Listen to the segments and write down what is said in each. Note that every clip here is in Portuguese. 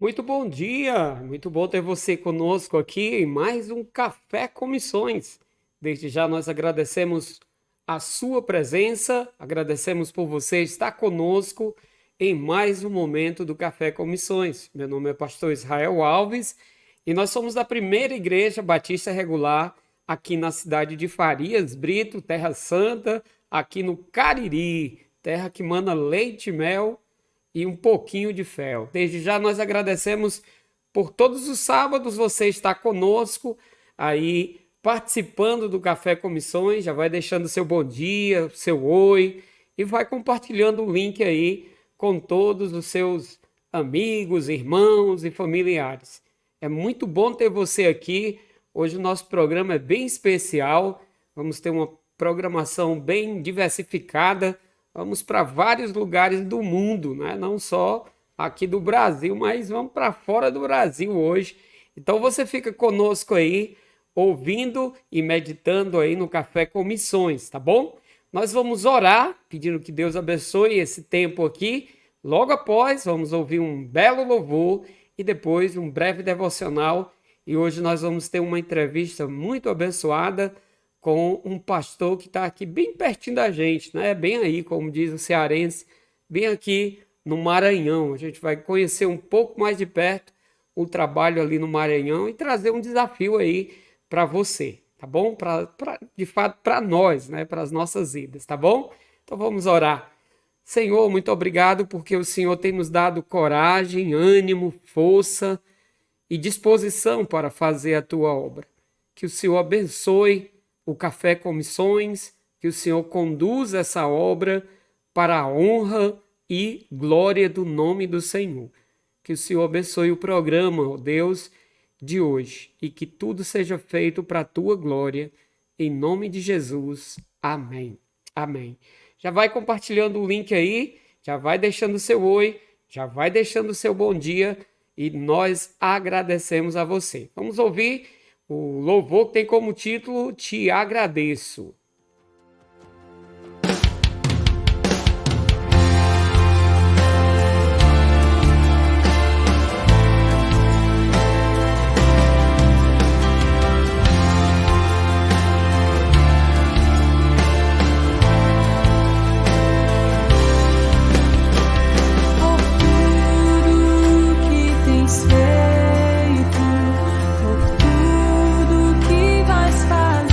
Muito bom dia, muito bom ter você conosco aqui em mais um Café com Missões. Desde já nós agradecemos a sua presença, agradecemos por você estar conosco em mais um momento do Café com Missões. Meu nome é Pastor Israel Alves e nós somos da primeira igreja batista regular aqui na cidade de Farias Brito, Terra Santa, aqui no Cariri, terra que mana leite e mel e um pouquinho de fel. Desde já nós agradecemos por todos os sábados você estar conosco aí participando do Café com Missões, já vai deixando seu bom dia, seu oi e vai compartilhando o link aí com todos os seus amigos, irmãos e familiares. É muito bom ter você aqui. Hoje o nosso programa é bem especial, vamos ter uma programação bem diversificada. Vamos para vários lugares do mundo, né? Não só aqui do Brasil, mas vamos para fora do Brasil hoje. Então você fica conosco aí, ouvindo e meditando aí no Café com Missões, tá bom? Nós vamos orar, pedindo que Deus abençoe esse tempo aqui. Logo após, vamos ouvir um belo louvor e depois um breve devocional. E hoje nós vamos ter uma entrevista muito abençoada com um pastor que está aqui bem pertinho da gente, né? Bem aí, como diz o cearense, bem aqui no Maranhão. A gente vai conhecer um pouco mais de perto o trabalho ali no Maranhão e trazer um desafio aí para você, tá bom? De fato, para nós, né? Para as nossas vidas, tá bom? Então vamos orar. Senhor, muito obrigado porque o Senhor tem nos dado coragem, ânimo, força e disposição para fazer a tua obra. Que o Senhor abençoe o Café com Missões, que o Senhor conduza essa obra para a honra e glória do nome do Senhor. Que o Senhor abençoe o programa, ó Deus, de hoje e que tudo seja feito para a tua glória, em nome de Jesus. Amém. Amém. Já vai compartilhando o link aí, já vai deixando o seu oi, já vai deixando o seu bom dia e nós agradecemos a você. Vamos ouvir o louvor que tem como título Te Agradeço. Por tudo que vais fazer.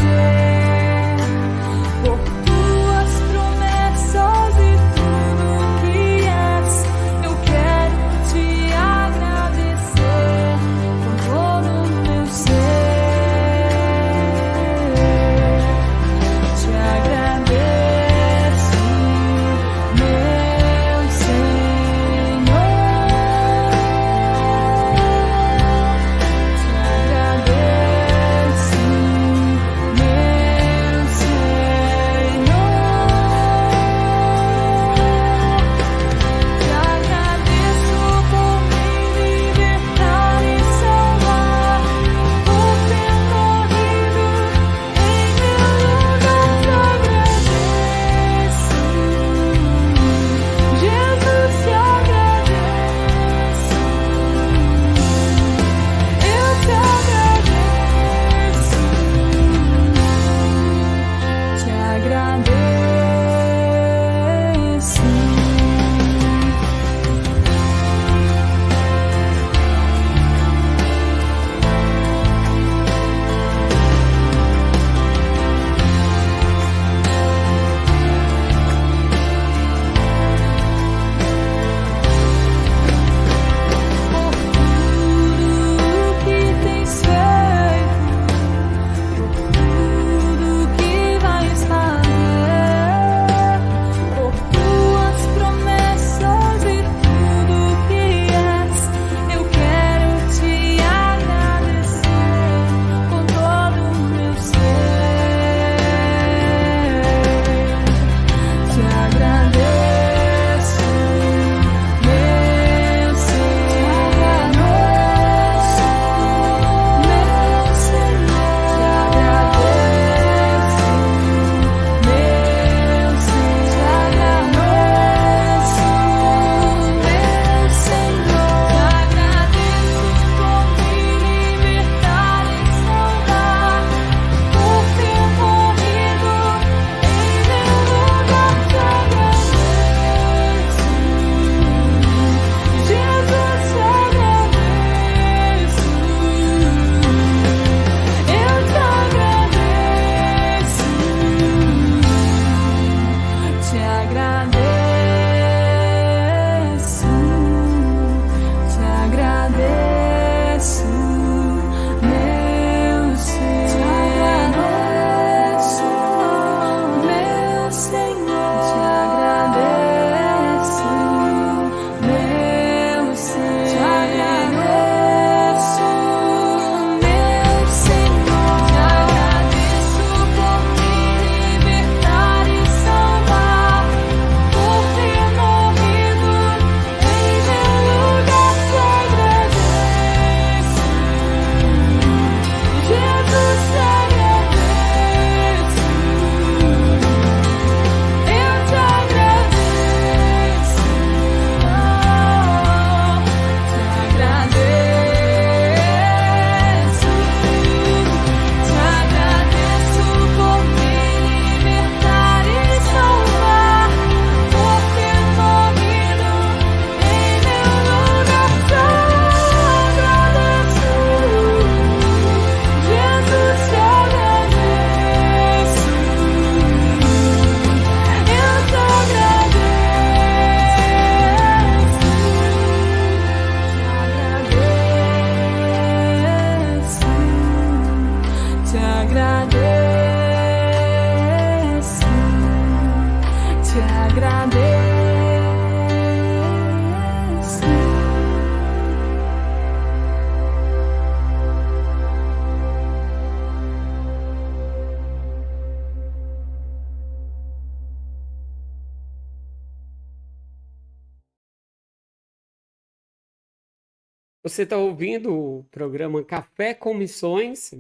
Você está ouvindo o programa Café com Missões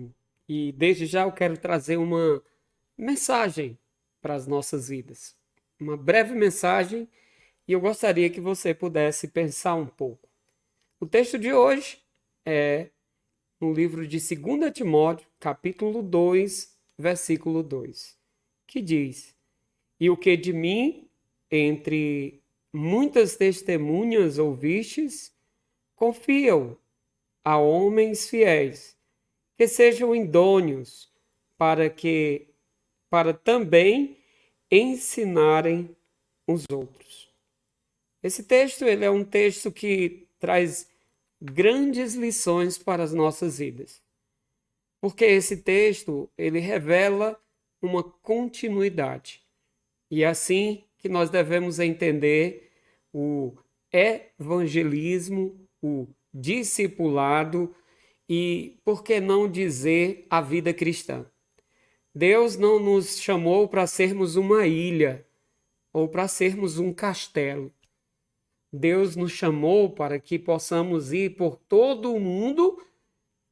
e desde já eu quero trazer uma mensagem para as nossas vidas. Uma breve mensagem e eu gostaria que você pudesse pensar um pouco. O texto de hoje é no livro de 2 Timóteo, capítulo 2, versículo 2, que diz: E o que de mim, entre muitas testemunhas ouvistes, confia-o a homens fiéis, que sejam idôneos para também ensinarem os outros. Esse texto ele é um texto que traz grandes lições para as nossas vidas. Porque esse texto ele revela uma continuidade. E é assim que nós devemos entender o evangelismo, o discipulado e, por que não dizer, a vida cristã. Deus não nos chamou para sermos uma ilha ou para sermos um castelo. Deus nos chamou para que possamos ir por todo o mundo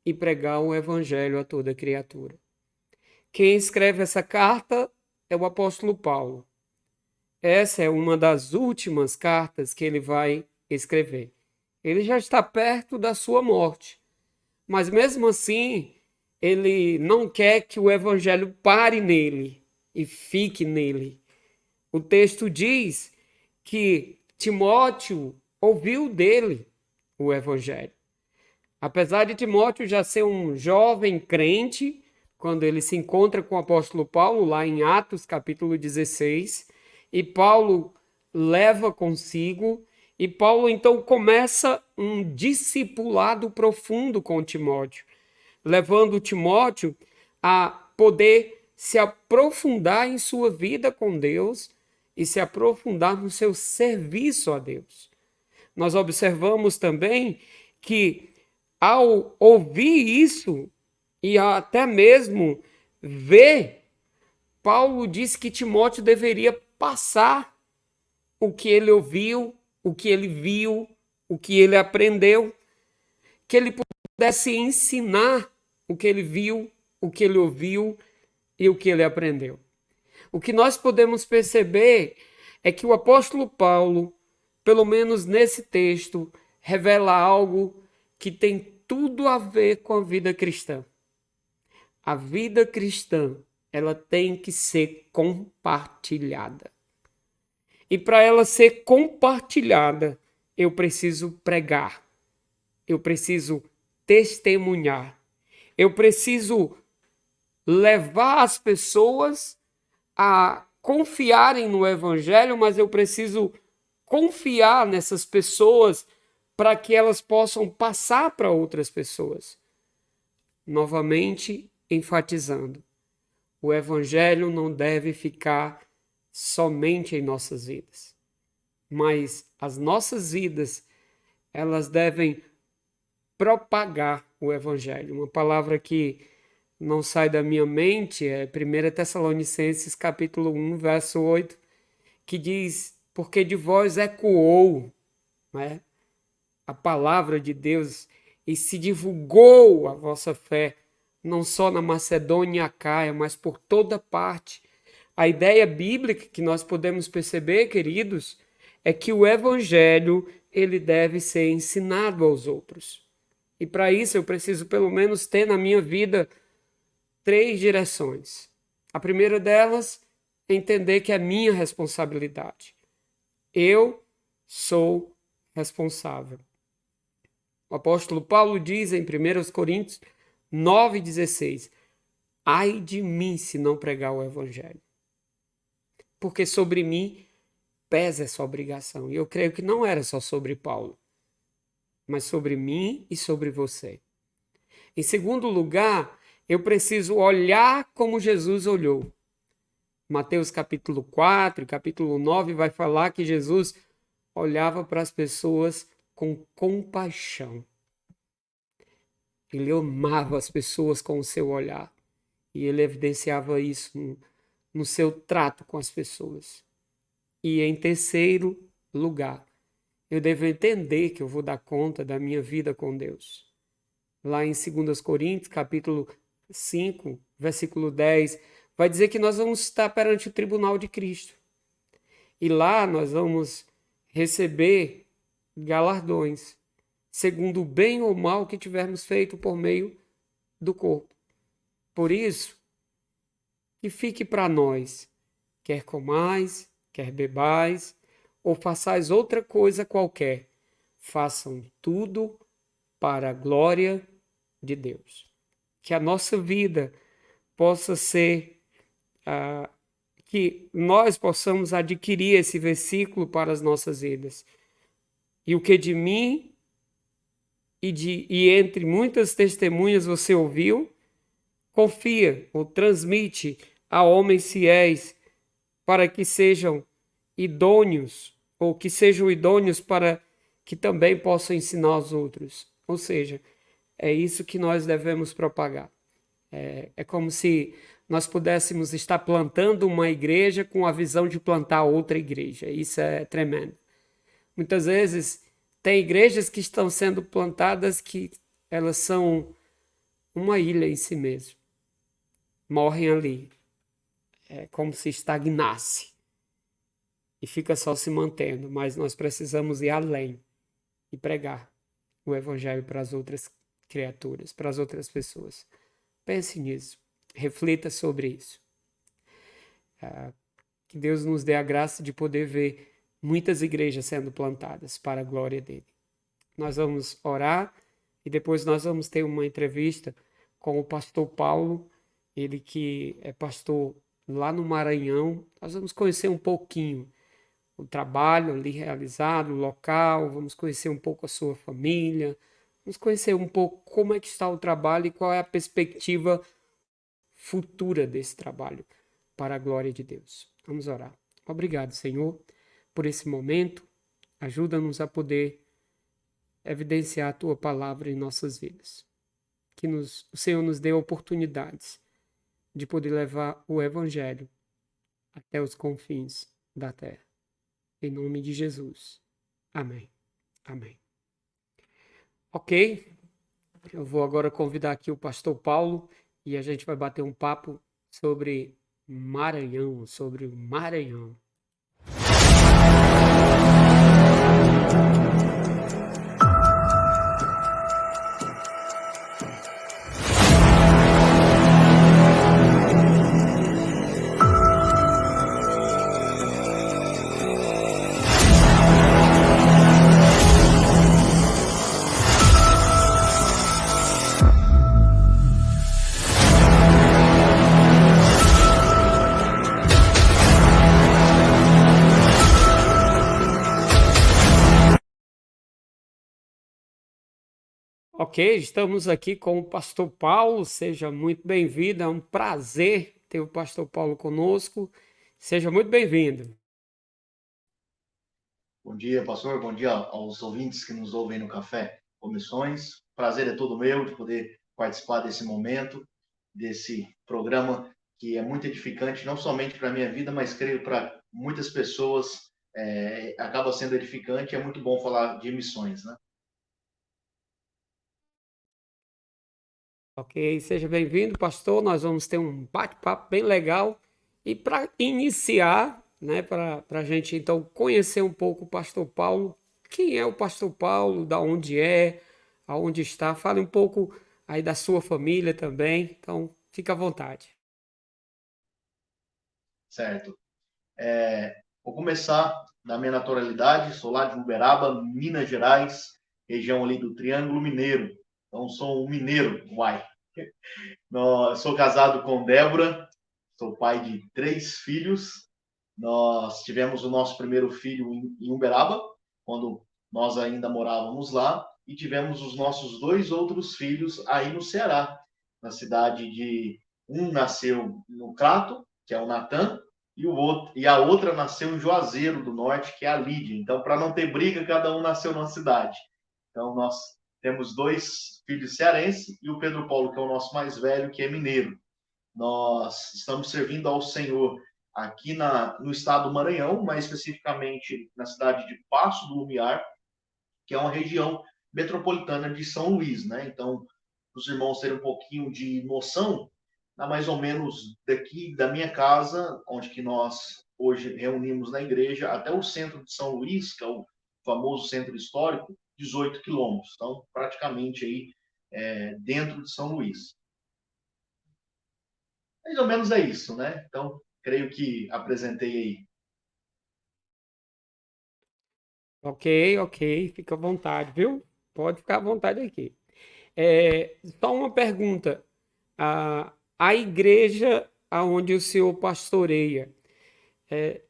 e pregar o evangelho a toda criatura. Quem escreve essa carta é o apóstolo Paulo. Essa é uma das últimas cartas que ele vai escrever. Ele já está perto da sua morte, mas mesmo assim, ele não quer que o evangelho pare nele e fique nele. O texto diz que Timóteo ouviu dele o evangelho. Apesar de Timóteo já ser um jovem crente, quando ele se encontra com o apóstolo Paulo, lá em Atos capítulo 16, e Paulo leva consigo, e Paulo então começa um discipulado profundo com Timóteo, levando Timóteo a poder se aprofundar em sua vida com Deus e se aprofundar no seu serviço a Deus. Nós observamos também que ao ouvir isso e até mesmo ver, Paulo disse que Timóteo deveria passar o que ele ouviu, o que ele viu, o que ele aprendeu, que ele pudesse ensinar o que ele viu, o que ele ouviu e o que ele aprendeu. O que nós podemos perceber é que o apóstolo Paulo, pelo menos nesse texto, revela algo que tem tudo a ver com a vida cristã. A vida cristã, ela tem que ser compartilhada. E para ela ser compartilhada, eu preciso pregar, eu preciso testemunhar, eu preciso levar as pessoas a confiarem no evangelho, mas eu preciso confiar nessas pessoas para que elas possam passar para outras pessoas. Novamente, enfatizando, o evangelho não deve ficar somente em nossas vidas, mas as nossas vidas, elas devem propagar o evangelho. Uma palavra que não sai da minha mente é 1 Tessalonicenses capítulo 1, verso 8, que diz: porque de vós ecoou, né, a palavra de Deus e se divulgou a vossa fé, não só na Macedônia e Acaia, mas por toda parte. A ideia bíblica que nós podemos perceber, queridos, é que o evangelho ele deve ser ensinado aos outros. E para isso eu preciso pelo menos ter na minha vida 3 direções. A primeira delas é entender que é minha responsabilidade. Eu sou responsável. O apóstolo Paulo diz em 1 Coríntios 9,16: ai de mim se não pregar o evangelho. Porque sobre mim pesa essa obrigação. E eu creio que não era só sobre Paulo, mas sobre mim e sobre você. Em segundo lugar, Eu preciso olhar como Jesus olhou. Mateus capítulo 4, capítulo 9 vai falar que Jesus olhava para as pessoas com compaixão. Ele amava as pessoas com o seu olhar. E ele evidenciava isso no seu trato com as pessoas. E em terceiro lugar, eu devo entender que eu vou dar conta da minha vida com Deus. Lá em 2 Coríntios, capítulo 5, versículo 10, vai dizer que nós vamos estar perante o tribunal de Cristo. E lá nós vamos receber galardões, segundo o bem ou mal que tivermos feito por meio do corpo. Por isso, que fique para nós, quer comais, quer bebais, ou façais outra coisa qualquer, façam tudo para a glória de Deus. Que a nossa vida possa ser, que nós possamos adquirir esse versículo para as nossas vidas. E o que de mim e entre muitas testemunhas você ouviu, confia ou transmite a homens fiéis para que sejam idôneos, ou que sejam idôneos para que também possam ensinar aos outros. Ou seja, é isso que nós devemos propagar. É como se nós pudéssemos estar plantando uma igreja com a visão de plantar outra igreja. Isso é tremendo. Muitas vezes tem igrejas que estão sendo plantadas que elas são uma ilha em si mesmo. Morrem ali. É como se estagnasse. E fica só se mantendo. Mas nós precisamos ir além e pregar o evangelho para as outras criaturas, para as outras pessoas. Pense nisso. Reflita sobre isso. Que Deus nos dê a graça de poder ver muitas igrejas sendo plantadas para a glória dele. Nós vamos orar e depois nós vamos ter uma entrevista com o pastor Paulo, ele que é pastor lá no Maranhão. Nós vamos conhecer um pouquinho o trabalho ali realizado, o local, vamos conhecer um pouco a sua família, vamos conhecer um pouco como é que está o trabalho e qual é a perspectiva futura desse trabalho para a glória de Deus. Vamos orar. Obrigado, Senhor, por esse momento. Ajuda-nos a poder evidenciar a Tua palavra em nossas vidas. Que o Senhor nos dê oportunidades de poder levar o Evangelho até os confins da terra. Em nome de Jesus. Amém. Amém. Ok? Eu vou agora convidar aqui o pastor Paulo e a gente vai bater um papo sobre Maranhão, sobre o Maranhão. Ok, estamos aqui com o pastor Paulo, seja muito bem-vindo, é um prazer ter o pastor Paulo conosco, seja muito bem-vindo. Bom dia, pastor, bom dia aos ouvintes que nos ouvem no Café Comissões. Prazer é todo meu de poder participar desse momento, desse programa que é muito edificante, não somente para a minha vida, mas creio para muitas pessoas, acaba sendo edificante, é muito bom falar de missões, né? Ok, seja bem-vindo, pastor. Nós vamos ter um bate-papo bem legal. E para iniciar, né, para a gente então conhecer um pouco o pastor Paulo, quem é o pastor Paulo, da onde é, aonde está, fale um pouco aí da sua família também. Então, fica à vontade. Certo. Vou começar da minha naturalidade, sou lá de Uberaba, Minas Gerais, região ali do Triângulo Mineiro. Então, sou um mineiro, uai. Sou casado com Débora, sou pai de 3 filhos. Nós tivemos o nosso primeiro filho em Uberaba, quando nós ainda morávamos lá, e tivemos os nossos 2 outros filhos aí no Ceará. na cidade de... Um nasceu no Crato, que é o Natan, e a outra nasceu em Juazeiro do Norte, que é a Lídia. Então, para não ter briga, cada um nasceu numa cidade. Então, nós temos 2 filhos cearenses e o Pedro Paulo, que é o nosso mais velho, que é mineiro. Nós estamos servindo ao Senhor aqui no estado do Maranhão, mais especificamente na cidade de Paço do Lumiar, que é uma região metropolitana de São Luís, né? Então, os irmãos terem um pouquinho de noção, dá mais ou menos daqui da minha casa, onde que nós hoje reunimos na igreja, até o centro de São Luís, que é o famoso centro histórico, 18 quilômetros. Então, praticamente aí dentro de São Luís. Mais ou menos é isso, né? Então, creio que apresentei aí. Ok, ok, fica à vontade, viu? Pode ficar à vontade aqui. Só uma pergunta. A igreja aonde o senhor pastoreia,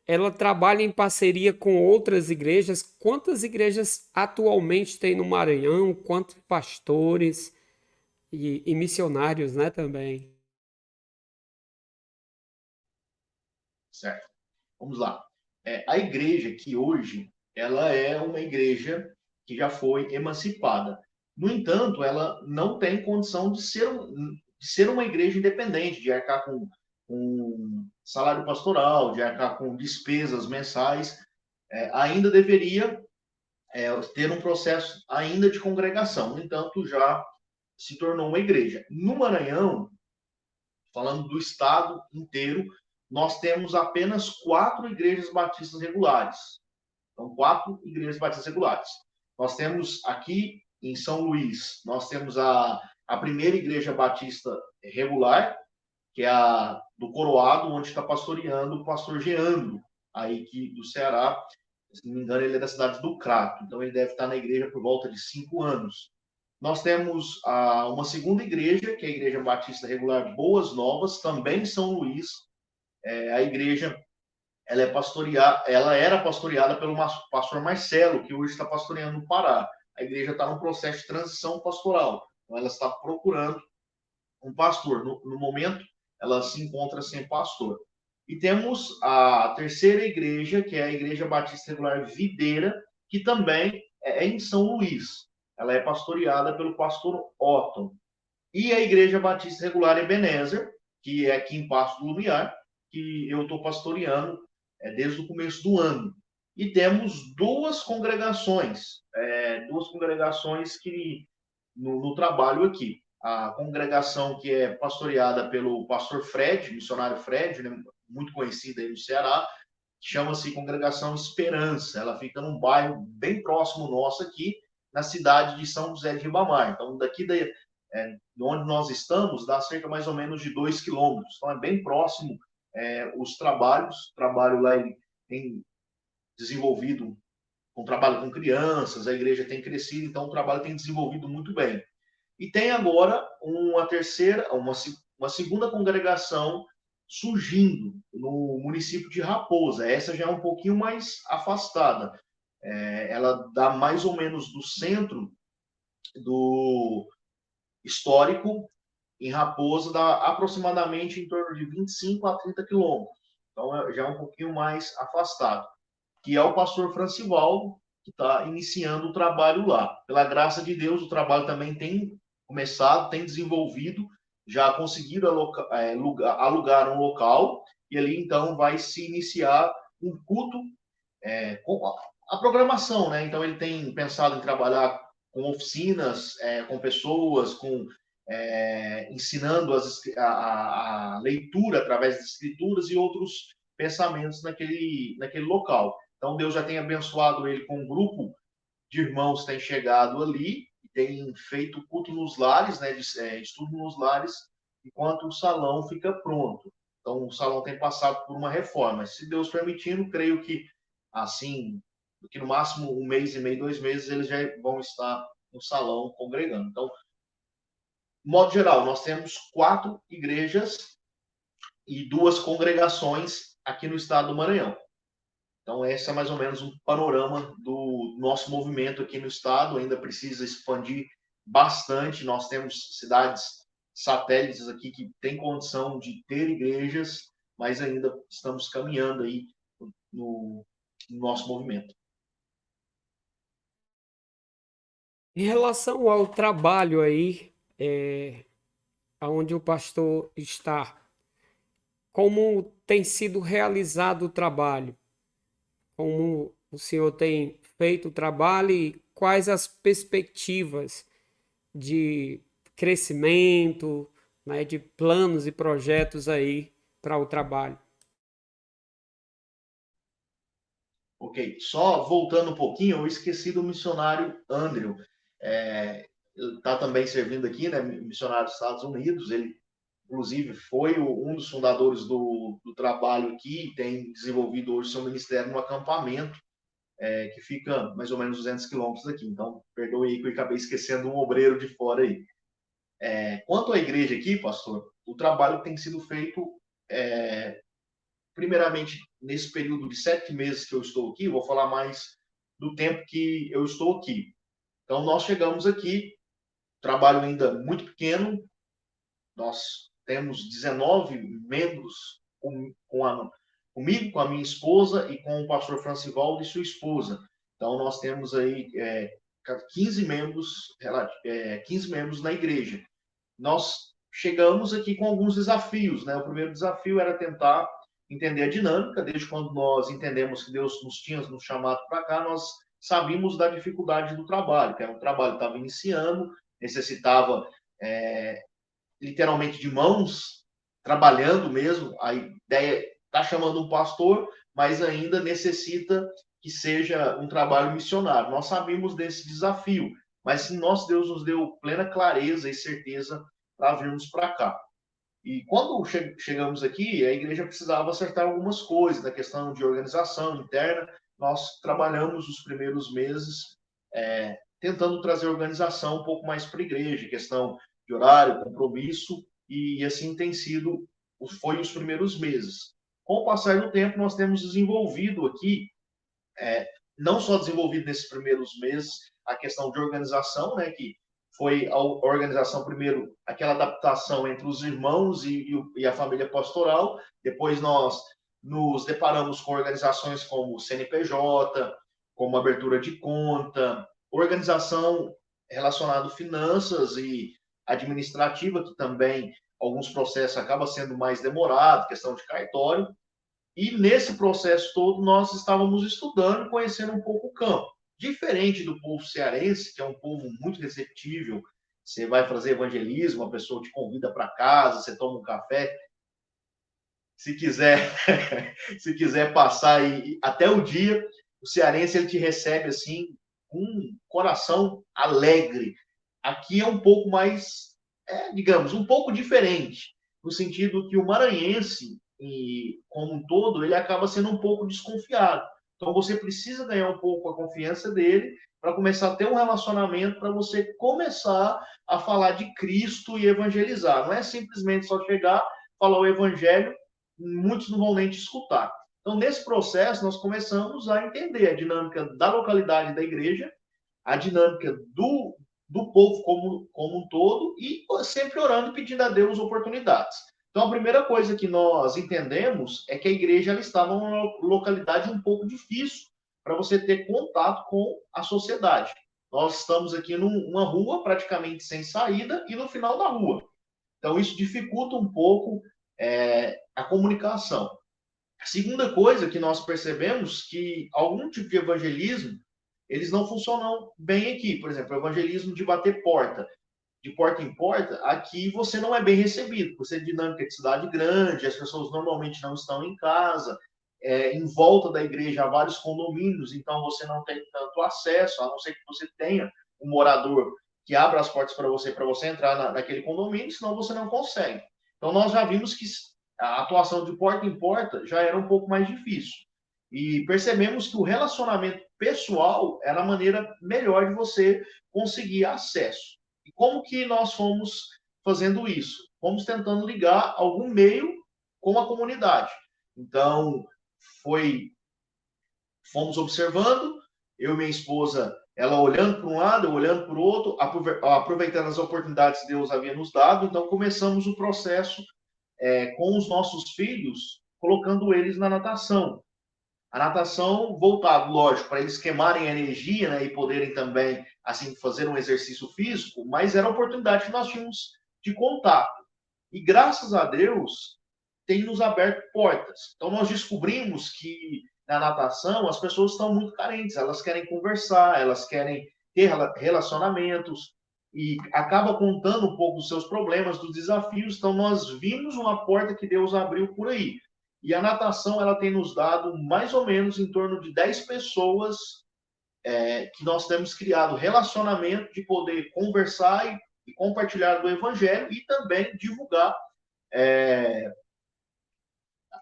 ela trabalha em parceria com outras igrejas? Quantas igrejas atualmente tem no Maranhão? Quantos pastores e missionários, né, também? Certo. Vamos lá. A igreja que hoje, ela é uma igreja que já foi emancipada. No entanto, ela não tem condição de ser uma igreja independente, de arcar com salário pastoral, de arcar com despesas mensais. Ainda deveria ter um processo ainda de congregação. No entanto, já se tornou uma igreja. No Maranhão, falando do estado inteiro, nós temos apenas 4 igrejas batistas regulares. Então, 4 igrejas batistas regulares. Nós temos aqui em São Luís, nós temos a primeira igreja batista regular, que é a do Coroado, onde está pastoreando o pastor Geandro, aí que, do Ceará. Se não me engano, ele é da cidade do Crato. Então, ele deve estar na igreja por volta de 5 anos. Nós temos uma segunda igreja, que é a Igreja Batista Regular Boas Novas, também em São Luís. A igreja ela era pastoreada pelo pastor Marcelo, que hoje está pastoreando no Pará. A igreja está num processo de transição pastoral. Então, ela está procurando um pastor. No momento, ela se encontra sem pastor. E temos a terceira igreja, que é a Igreja Batista Regular Videira, que também é em São Luís. Ela é pastoreada pelo pastor Otton. E a Igreja Batista Regular Ebenezer, que é aqui em Paço do Lumiar, que eu estou pastoreando desde o começo do ano. E temos duas congregações que no trabalho aqui. A congregação que é pastoreada pelo pastor Fred, missionário Fred, né, muito conhecida aí no Ceará, chama-se Congregação Esperança. Ela fica num bairro bem próximo nosso aqui, na cidade de São José de Ribamar. Então, de onde nós estamos, dá cerca mais ou menos de 2 quilômetros. Então, é bem próximo os trabalhos. O trabalho lá ele tem desenvolvido um trabalho com crianças, a igreja tem crescido, então o trabalho tem desenvolvido muito bem. E tem agora uma segunda congregação surgindo no município de Raposa. Essa já é um pouquinho mais afastada. Ela dá mais ou menos do centro do histórico em Raposa, dá aproximadamente em torno de 25 a 30 quilômetros. Então, já é um pouquinho mais afastado. Que é o pastor Francivaldo, que está iniciando o trabalho lá. Pela graça de Deus, o trabalho também tem começado, tem desenvolvido, já conseguiram alugar um local, e ali então vai se iniciar um culto com a programação, né? Então ele tem pensado em trabalhar com oficinas, com pessoas, ensinando a leitura através das escrituras e outros pensamentos naquele local. Então Deus já tem abençoado ele com um grupo de irmãos que tem chegado ali e tem feito culto nos lares, né, estudo nos lares, enquanto o salão fica pronto. Então o salão tem passado por uma reforma. Se Deus permitindo, creio que assim, que no máximo 1 mês e meio, 2 meses, eles já vão estar no salão congregando. Então, de modo geral, nós temos 4 igrejas e 2 congregações aqui no estado do Maranhão. Então, esse é mais ou menos um panorama do nosso movimento aqui no estado. Ainda precisa expandir bastante. Nós temos cidades satélites aqui que têm condição de ter igrejas, mas ainda estamos caminhando aí no nosso movimento. Em relação ao trabalho aí, onde o pastor está, como tem sido realizado o trabalho? Como o senhor tem feito o trabalho e quais as perspectivas de crescimento, né, de planos e projetos aí para o trabalho? Ok, só voltando um pouquinho, eu esqueci do missionário Andrew. Está também servindo aqui, né, missionário dos Estados Unidos. Ele, inclusive, foi um dos fundadores do trabalho aqui, tem desenvolvido hoje seu ministério no acampamento, que fica mais ou menos 200 quilômetros daqui. Então, perdoe aí que eu acabei esquecendo um obreiro de fora aí. Quanto à igreja aqui, pastor, o trabalho tem sido feito, primeiramente, nesse período de 7 meses que eu estou aqui, vou falar mais do tempo que eu estou aqui. Então, nós chegamos aqui, trabalho ainda muito pequeno, nós temos 19 membros comigo, com a minha esposa e com o pastor Francivaldo e sua esposa. Então, nós temos aí 15 membros, 15 membros na igreja. Nós chegamos aqui com alguns desafios, né? O primeiro desafio era tentar entender a dinâmica. Desde quando nós entendemos que Deus nos tinha nos chamado para cá, nós sabíamos da dificuldade do trabalho, que era um trabalho que estava iniciando, necessitava literalmente de mãos, trabalhando mesmo. A ideia está chamando um pastor, mas ainda necessita que seja um trabalho missionário. Nós sabíamos desse desafio, mas nosso Deus nos deu plena clareza e certeza para virmos para cá. E quando chegamos aqui, a igreja precisava acertar algumas coisas, na questão de organização interna. Nós trabalhamos os primeiros meses tentando trazer organização um pouco mais para a igreja, questão de horário, compromisso, e assim foi os primeiros meses. Com o passar do tempo, nós temos desenvolvido aqui, não só desenvolvido nesses primeiros meses, a questão de organização, né, que foi a organização, primeiro, aquela adaptação entre os irmãos e a família pastoral. Depois nós nos deparamos com organizações como o CNPJ, como abertura de conta, organização relacionada a finanças e administrativa, que também alguns processos acabam sendo mais demorados, questão de cartório. E nesse processo todo, nós estávamos estudando, conhecendo um pouco o campo. Diferente do povo cearense, que é um povo muito receptível, você vai fazer evangelismo, a pessoa te convida para casa, você toma um café. Se quiser, se quiser passar até o dia, o cearense ele te recebe assim com um coração alegre. Aqui é um pouco mais, digamos, um pouco diferente, no sentido que o maranhense, como um todo, ele acaba sendo um pouco desconfiado. Então você precisa ganhar um pouco a confiança dele para começar a ter um relacionamento, para você começar a falar de Cristo e evangelizar. Não é simplesmente só chegar, falar o evangelho, muitos não vão nem te escutar. Então, nesse processo, nós começamos a entender a dinâmica da localidade da igreja, a dinâmica do povo como um todo, e sempre orando e pedindo a Deus oportunidades. Então, a primeira coisa que nós entendemos é que a igreja ela estava numa localidade um pouco difícil para você ter contato com a sociedade. Nós estamos aqui numa rua praticamente sem saída e no final da rua. Então, isso dificulta um pouco a comunicação. A segunda coisa que nós percebemos que algum tipo de evangelismo eles não funcionam bem aqui. Por exemplo, o evangelismo de bater porta, de porta em porta, aqui você não é bem recebido. Você é dinâmica de cidade grande, as pessoas normalmente não estão em casa, em volta da igreja há vários condomínios, então você não tem tanto acesso, a não ser que você tenha um morador que abra as portas para você entrar naquele condomínio, senão você não consegue. Então nós já vimos que a atuação de porta em porta já era um pouco mais difícil. E percebemos que o relacionamento pessoal era a maneira melhor de você conseguir acesso. E como que nós fomos fazendo isso? Fomos tentando ligar algum meio com a comunidade. Então, fomos observando, eu e minha esposa, ela olhando para um lado, eu olhando para o outro, aproveitando as oportunidades que Deus havia nos dado. Então, começamos o processo com os nossos filhos, colocando eles na natação. A natação voltado, lógico, para eles queimarem energia, né, e poderem também, assim, fazer um exercício físico, mas era a oportunidade que nós tínhamos de contato. E graças a Deus, tem nos aberto portas. Então, nós descobrimos que na natação as pessoas estão muito carentes, elas querem conversar, elas querem ter relacionamentos e acaba contando um pouco dos seus problemas, dos desafios. Então, nós vimos uma porta que Deus abriu por aí. E a natação, ela tem nos dado mais ou menos em torno de 10 pessoas que nós temos criado relacionamento de poder conversar e compartilhar do evangelho e também divulgar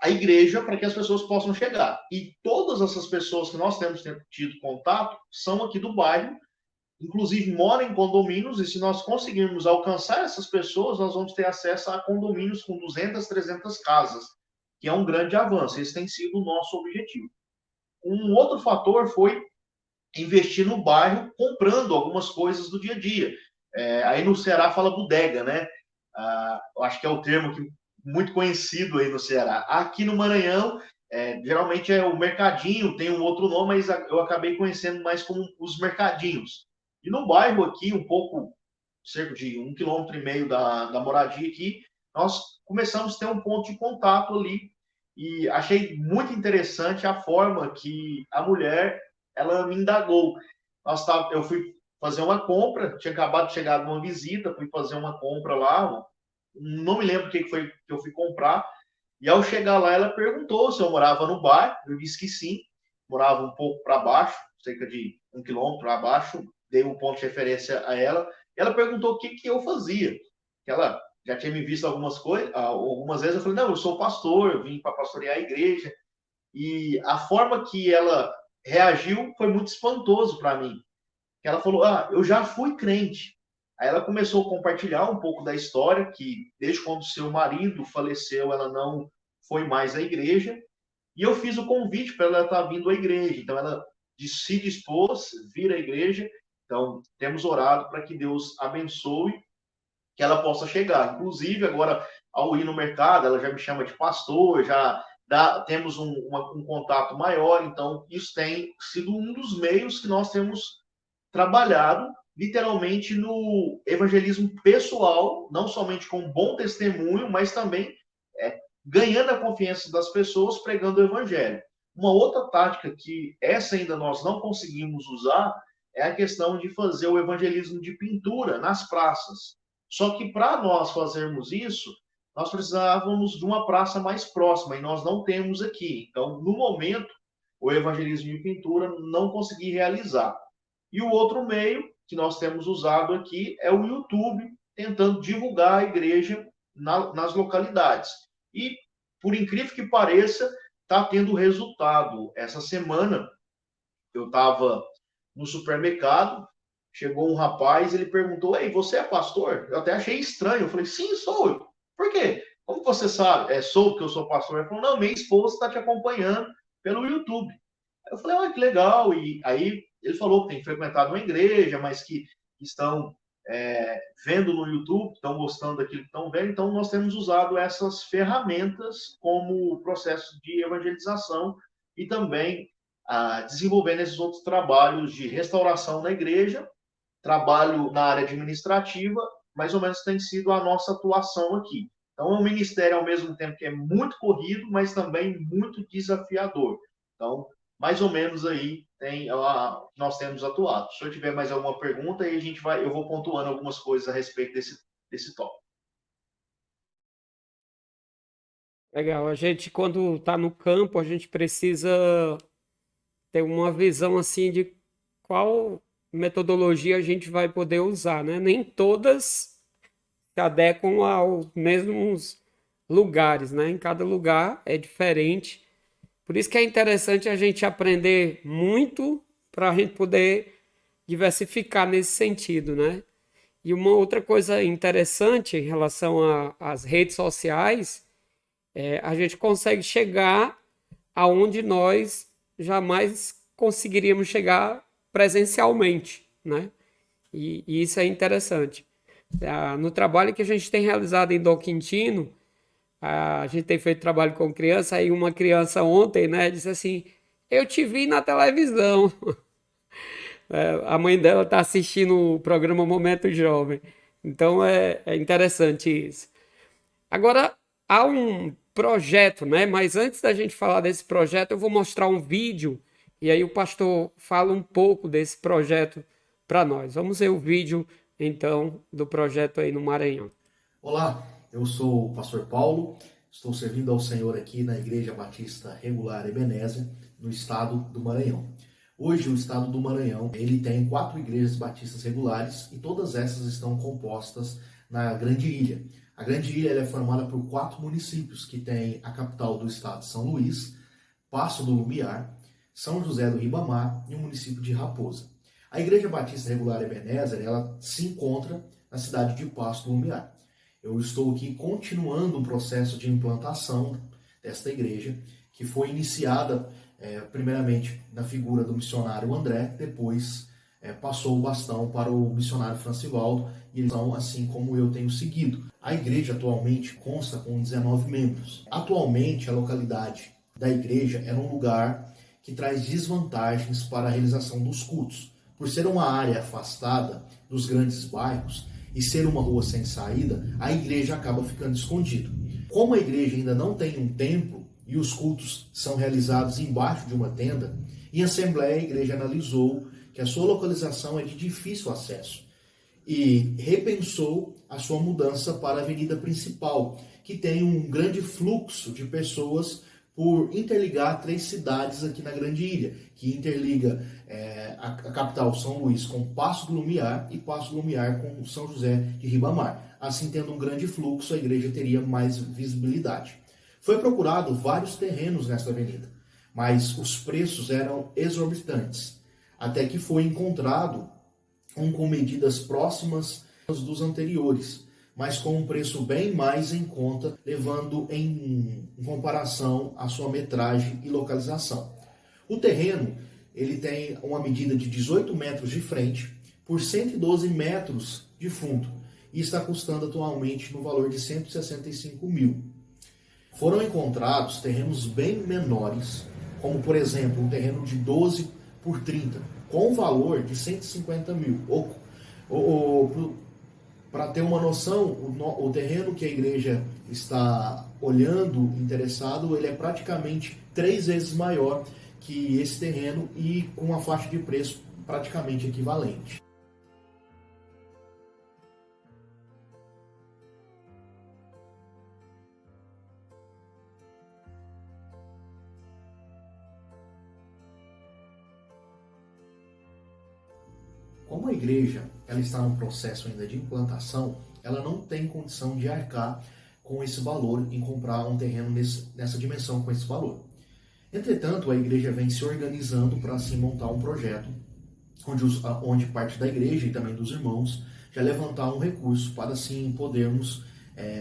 a igreja para que as pessoas possam chegar. E todas essas pessoas que nós temos tido contato são aqui do bairro, inclusive moram em condomínios, e se nós conseguirmos alcançar essas pessoas, nós vamos ter acesso a condomínios com 200, 300 casas, que é um grande avanço. Esse tem sido o nosso objetivo. Um outro fator foi investir no bairro, comprando algumas coisas do dia a dia. Aí no Ceará fala bodega, né? Eu acho que é o termo que muito conhecido aí no Ceará. Aqui no Maranhão, geralmente é o mercadinho, tem um outro nome, mas eu acabei conhecendo mais como os mercadinhos. E no bairro aqui, um pouco, cerca de 1,5 km da moradia aqui, nós começamos a ter um ponto de contato ali e achei muito interessante a forma que a mulher, ela me indagou. Eu fui fazer uma compra, tinha acabado de chegar de uma visita, fui fazer uma compra lá, não me lembro o que foi que eu fui comprar. E ao chegar lá, ela perguntou se eu morava no bairro. Eu disse que sim, morava um pouco para baixo, cerca de 1 km abaixo. Dei um ponto de referência a ela. E ela perguntou o que eu fazia. Que ela já tinha me visto algumas coisas, algumas vezes. Eu falei: não, eu sou pastor, eu vim para pastorear a igreja. E a forma que ela reagiu foi muito espantoso para mim. Ela falou: eu já fui crente. Aí ela começou a compartilhar um pouco da história, que desde quando seu marido faleceu, ela não foi mais à igreja. E eu fiz o convite para ela estar vindo à igreja. Então ela se dispôs a vir à igreja. Então temos orado para que Deus abençoe, que ela possa chegar. Inclusive, agora, ao ir no mercado, ela já me chama de pastor, temos um contato maior. Então, isso tem sido um dos meios que nós temos trabalhado literalmente no evangelismo pessoal, não somente com um bom testemunho, mas também ganhando a confiança das pessoas, pregando o evangelho. Uma outra tática que essa ainda nós não conseguimos usar é a questão de fazer o evangelismo de pintura nas praças. Só que para nós fazermos isso, nós precisávamos de uma praça mais próxima e nós não temos aqui. Então, no momento, o evangelismo de pintura não consegui realizar. E o outro meio que nós temos usado aqui é o YouTube, tentando divulgar a igreja nas localidades. E, por incrível que pareça, está tendo resultado. Essa semana, eu estava no supermercado, chegou um rapaz, ele perguntou: ei, você é pastor? Eu até achei estranho. Eu falei: sim, sou. Por quê? Como você sabe? Sou que eu sou pastor. Ele falou: não, minha esposa está te acompanhando pelo YouTube. Eu falei: que legal. E aí ele falou que tem frequentado uma igreja, mas que estão vendo no YouTube, estão gostando daquilo que estão vendo. Então, nós temos usado essas ferramentas como processo de evangelização e também desenvolvendo esses outros trabalhos de restauração na igreja, trabalho na área administrativa, mais ou menos tem sido a nossa atuação aqui. Então, é um ministério, ao mesmo tempo que é muito corrido, mas também muito desafiador. Então, mais ou menos aí nós temos atuado. Se eu tiver mais alguma pergunta, aí eu vou pontuando algumas coisas a respeito desse tópico. Legal. A gente, quando está no campo, a gente precisa ter uma visão assim de qual metodologia a gente vai poder usar, né? Nem todas se adequam aos mesmos lugares, né? Em cada lugar é diferente. Por isso que é interessante a gente aprender muito para a gente poder diversificar nesse sentido, né? E uma outra coisa interessante em relação às redes sociais a gente consegue chegar aonde nós jamais conseguiríamos chegar presencialmente, né? E isso é interessante. No trabalho que a gente tem realizado em Dom Quintino, a gente tem feito trabalho com criança, aí uma criança ontem, né, disse assim, eu te vi na televisão. A mãe dela está assistindo o programa Momento Jovem. Então é interessante isso. Agora, há um projeto, né? Mas antes da gente falar desse projeto, eu vou mostrar um vídeo e aí o pastor fala um pouco desse projeto para nós. Vamos ver o vídeo, então, do projeto aí no Maranhão. Olá, eu sou o pastor Paulo, estou servindo ao Senhor aqui na Igreja Batista Regular Ebenezer, no estado do Maranhão. Hoje o estado do Maranhão, ele tem 4 igrejas batistas regulares e todas essas estão compostas na Grande Ilha. A Grande Ilha ela é formada por 4 municípios, que tem a capital do estado, São Luís, Passo do Lumiar, São José do Ribamar e o município de Raposa. A Igreja Batista Regular Ebenezer, ela se encontra na cidade de Passo do Lumiar. Eu estou aqui continuando um processo de implantação desta igreja, que foi iniciada primeiramente na figura do missionário André, depois passou o bastão para o missionário Francivaldo, e eles são assim como eu tenho seguido. A igreja atualmente consta com 19 membros. Atualmente a localidade da igreja é um lugar que traz desvantagens para a realização dos cultos. Por ser uma área afastada dos grandes bairros, e ser uma rua sem saída, a igreja acaba ficando escondida. Como a igreja ainda não tem um templo e os cultos são realizados embaixo de uma tenda, em assembleia a igreja analisou que a sua localização é de difícil acesso e repensou a sua mudança para a avenida principal, que tem um grande fluxo de pessoas por interligar 3 cidades aqui na Grande Ilha, que interliga a capital São Luís com Passo do Lumiar e Passo do Lumiar com São José de Ribamar. Assim, tendo um grande fluxo, a igreja teria mais visibilidade. Foi procurado vários terrenos nesta avenida, mas os preços eram exorbitantes, até que foi encontrado um com medidas próximas dos anteriores, mas com um preço bem mais em conta, levando em comparação a sua metragem e localização. O terreno ele tem uma medida de 18 metros de frente por 112 metros de fundo e está custando atualmente no valor de 165 mil. Foram encontrados terrenos bem menores, como por exemplo um terreno de 12 por 30, com valor de 150 mil. Para ter uma noção, o terreno que a igreja está olhando, interessado, ele é praticamente 3 vezes maior que esse terreno e com uma faixa de preço praticamente equivalente. Como a igreja ela está no processo ainda de implantação, ela não tem condição de arcar com esse valor em comprar um terreno nessa dimensão com esse valor. Entretanto, a igreja vem se organizando para assim montar um projeto onde parte da igreja e também dos irmãos já levantar um recurso para assim podermos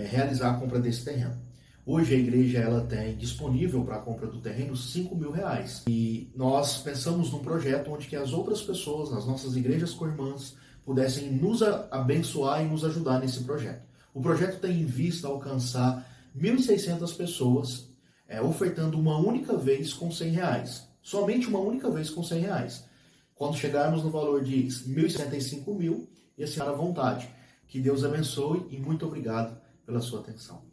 realizar a compra desse terreno. Hoje a igreja ela tem disponível para a compra do terreno R$ 5.000 e nós pensamos num projeto onde que as outras pessoas, nas nossas igrejas co-irmãs, pudessem nos abençoar e nos ajudar nesse projeto. O projeto tem em vista alcançar 1.600 pessoas, ofertando uma única vez com R$ 100. Somente uma única vez com R$ 100. Quando chegarmos no valor de 1.065 mil, e assim à vontade. Que Deus abençoe e muito obrigado pela sua atenção.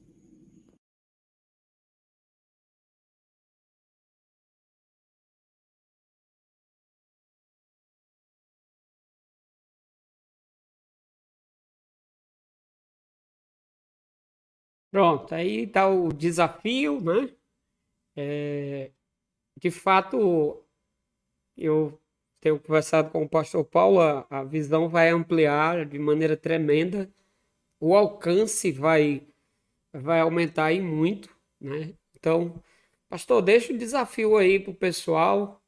Pronto, aí está o desafio, né? De fato, eu tenho conversado com o pastor Paulo, a visão vai ampliar de maneira tremenda, o alcance vai aumentar aí muito, né? Então, pastor, deixa o desafio aí pro pessoal.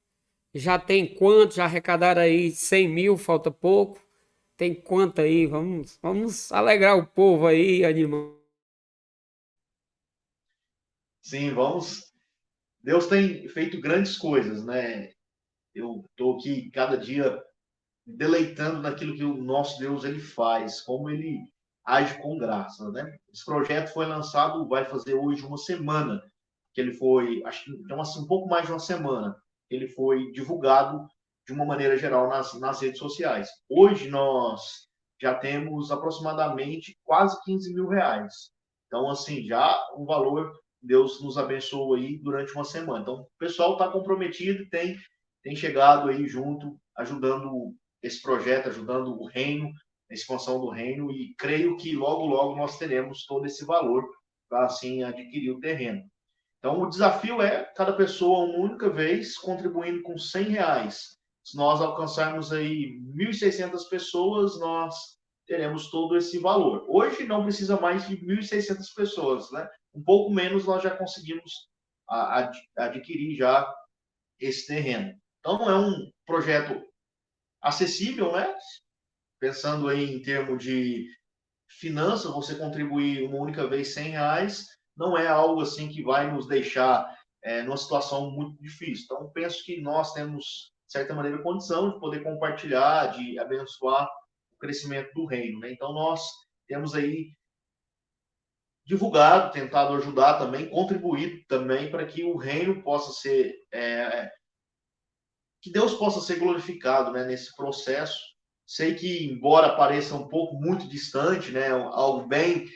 Já tem quanto? Já arrecadaram aí 100 mil, falta pouco. Tem quanto aí? Vamos alegrar o povo aí, animal. Sim, vamos. Deus tem feito grandes coisas, né? Eu estou aqui cada dia me deleitando naquilo que o nosso Deus ele faz, como ele age com graça, né? Esse projeto foi lançado, vai fazer hoje uma semana que ele foi, acho que então, assim, um pouco mais de uma semana, ele foi divulgado de uma maneira geral nas redes sociais. Hoje nós já temos aproximadamente quase 15 mil reais. Então, assim, já um valor, Deus nos abençoou aí durante uma semana. Então, o pessoal está comprometido e tem chegado aí junto, ajudando esse projeto, ajudando o reino, a expansão do reino, e creio que logo, logo nós teremos todo esse valor para, assim, adquirir o terreno. Então, o desafio é cada pessoa, uma única vez, contribuindo com R$ 100. Se nós alcançarmos aí 1.600 pessoas, nós teremos todo esse valor. Hoje não precisa mais de 1.600 pessoas, né? Um pouco menos nós já conseguimos adquirir já esse terreno. Então, não é um projeto acessível, né? Pensando aí em termos de finanças, você contribuir uma única vez R$ 100 não é algo assim que vai nos deixar numa situação muito difícil. Então, penso que nós temos, de certa maneira, condição de poder compartilhar, de abençoar o crescimento do reino, né? Então, nós temos aí divulgado, tentado ajudar também, contribuído também para que o reino possa ser, que Deus possa ser glorificado, né, nesse processo. Sei que, embora pareça um pouco muito distante, né, algo bem,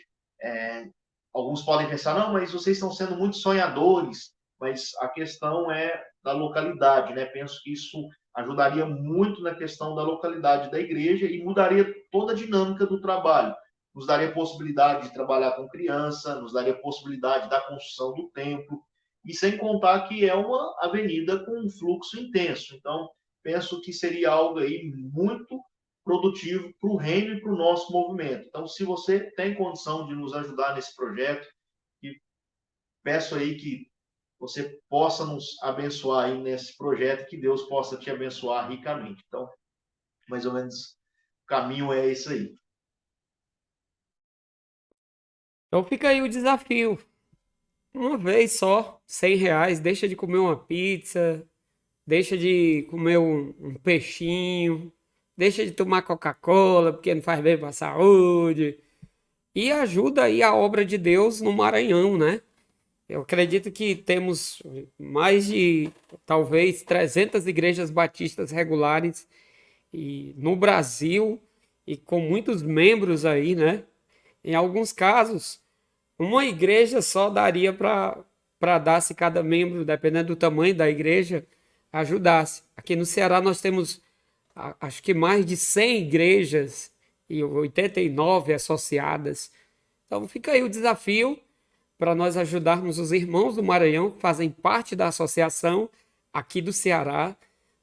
alguns podem pensar, não, mas vocês estão sendo muito sonhadores, mas a questão é da localidade, né? Penso que isso ajudaria muito na questão da localidade da igreja e mudaria toda a dinâmica do trabalho. Nos daria possibilidade de trabalhar com criança, nos daria possibilidade da construção do templo, e sem contar que é uma avenida com um fluxo intenso. Então, penso que seria algo aí muito produtivo para o reino e para o nosso movimento. Então, se você tem condição de nos ajudar nesse projeto, e peço aí que você possa nos abençoar aí nesse projeto, que Deus possa te abençoar ricamente. Então, mais ou menos, o caminho é esse aí. Então fica aí o desafio. Uma vez só, R$ 100, deixa de comer uma pizza, deixa de comer um peixinho, deixa de tomar Coca-Cola, porque não faz bem para a saúde. E ajuda aí a obra de Deus no Maranhão, né? Eu acredito que temos mais de, talvez, 300 igrejas batistas regulares no Brasil e com muitos membros aí, né? Em alguns casos, uma igreja só daria para dar se cada membro, dependendo do tamanho da igreja, ajudasse. Aqui no Ceará nós temos, acho que mais de 100 igrejas e 89 associadas. Então fica aí o desafio para nós ajudarmos os irmãos do Maranhão, que fazem parte da associação aqui do Ceará,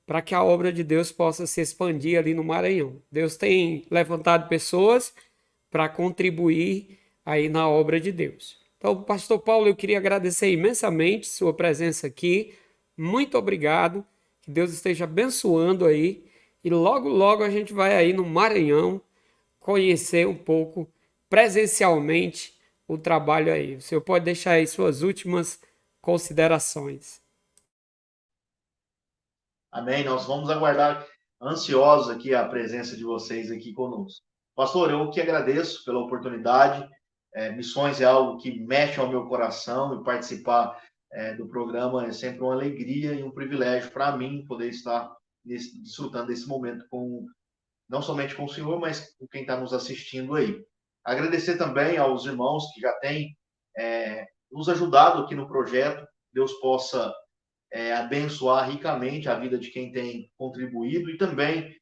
para que a obra de Deus possa se expandir ali no Maranhão. Deus tem levantado pessoas para contribuir aí na obra de Deus. Então, pastor Paulo, eu queria agradecer imensamente sua presença aqui. Muito obrigado. Que Deus esteja abençoando aí. E logo, logo a gente vai aí no Maranhão conhecer um pouco presencialmente o trabalho aí. O senhor pode deixar aí suas últimas considerações. Amém. Nós vamos aguardar ansiosos aqui a presença de vocês aqui conosco. Pastor, eu que agradeço pela oportunidade. Missões é algo que mexe ao meu coração e participar do programa é sempre uma alegria e um privilégio para mim poder estar desfrutando desse momento não somente com o senhor, mas com quem está nos assistindo aí. Agradecer também aos irmãos que já têm nos ajudado aqui no projeto. Deus possa abençoar ricamente a vida de quem tem contribuído e também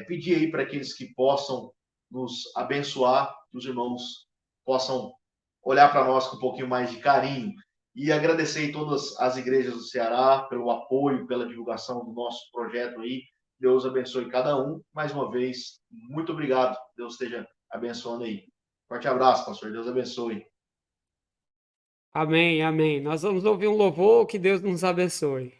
pedir aí para aqueles que possam nos abençoar, que os irmãos possam olhar para nós com um pouquinho mais de carinho. E agradecer a todas as igrejas do Ceará pelo apoio, pela divulgação do nosso projeto aí. Deus abençoe cada um. Mais uma vez, muito obrigado. Deus esteja abençoando aí. Forte abraço, pastor. Deus abençoe. Amém, amém. Nós vamos ouvir um louvor, que Deus nos abençoe.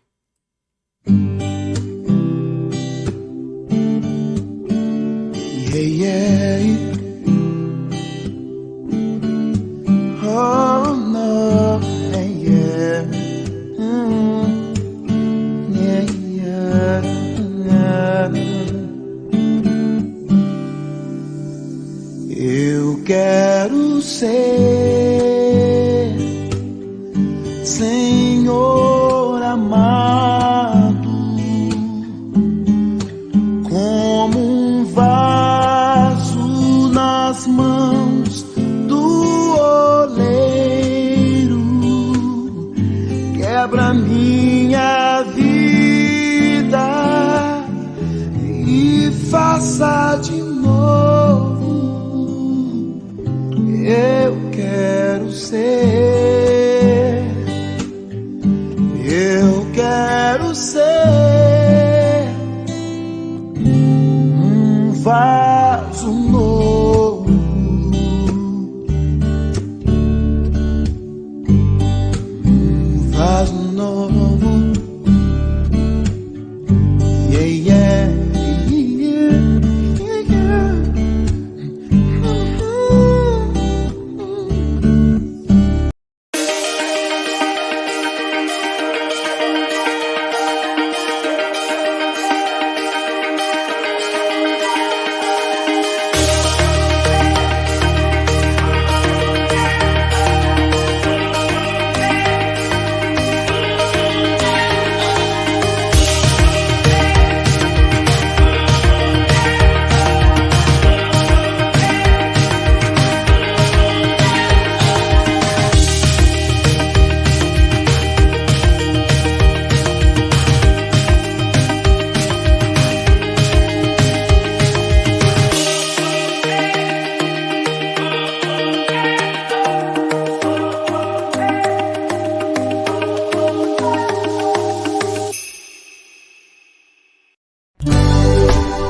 Yeah, yeah. Oh no, yeah. Yeah, yeah. Senhor amado, como um vaso nas mãos do oleiro, quebra minha vida e faça de novo. Eu quero ser, eu quero ser um vaso novo, um vaso novo. Yeah, yeah, yeah, yeah, yeah.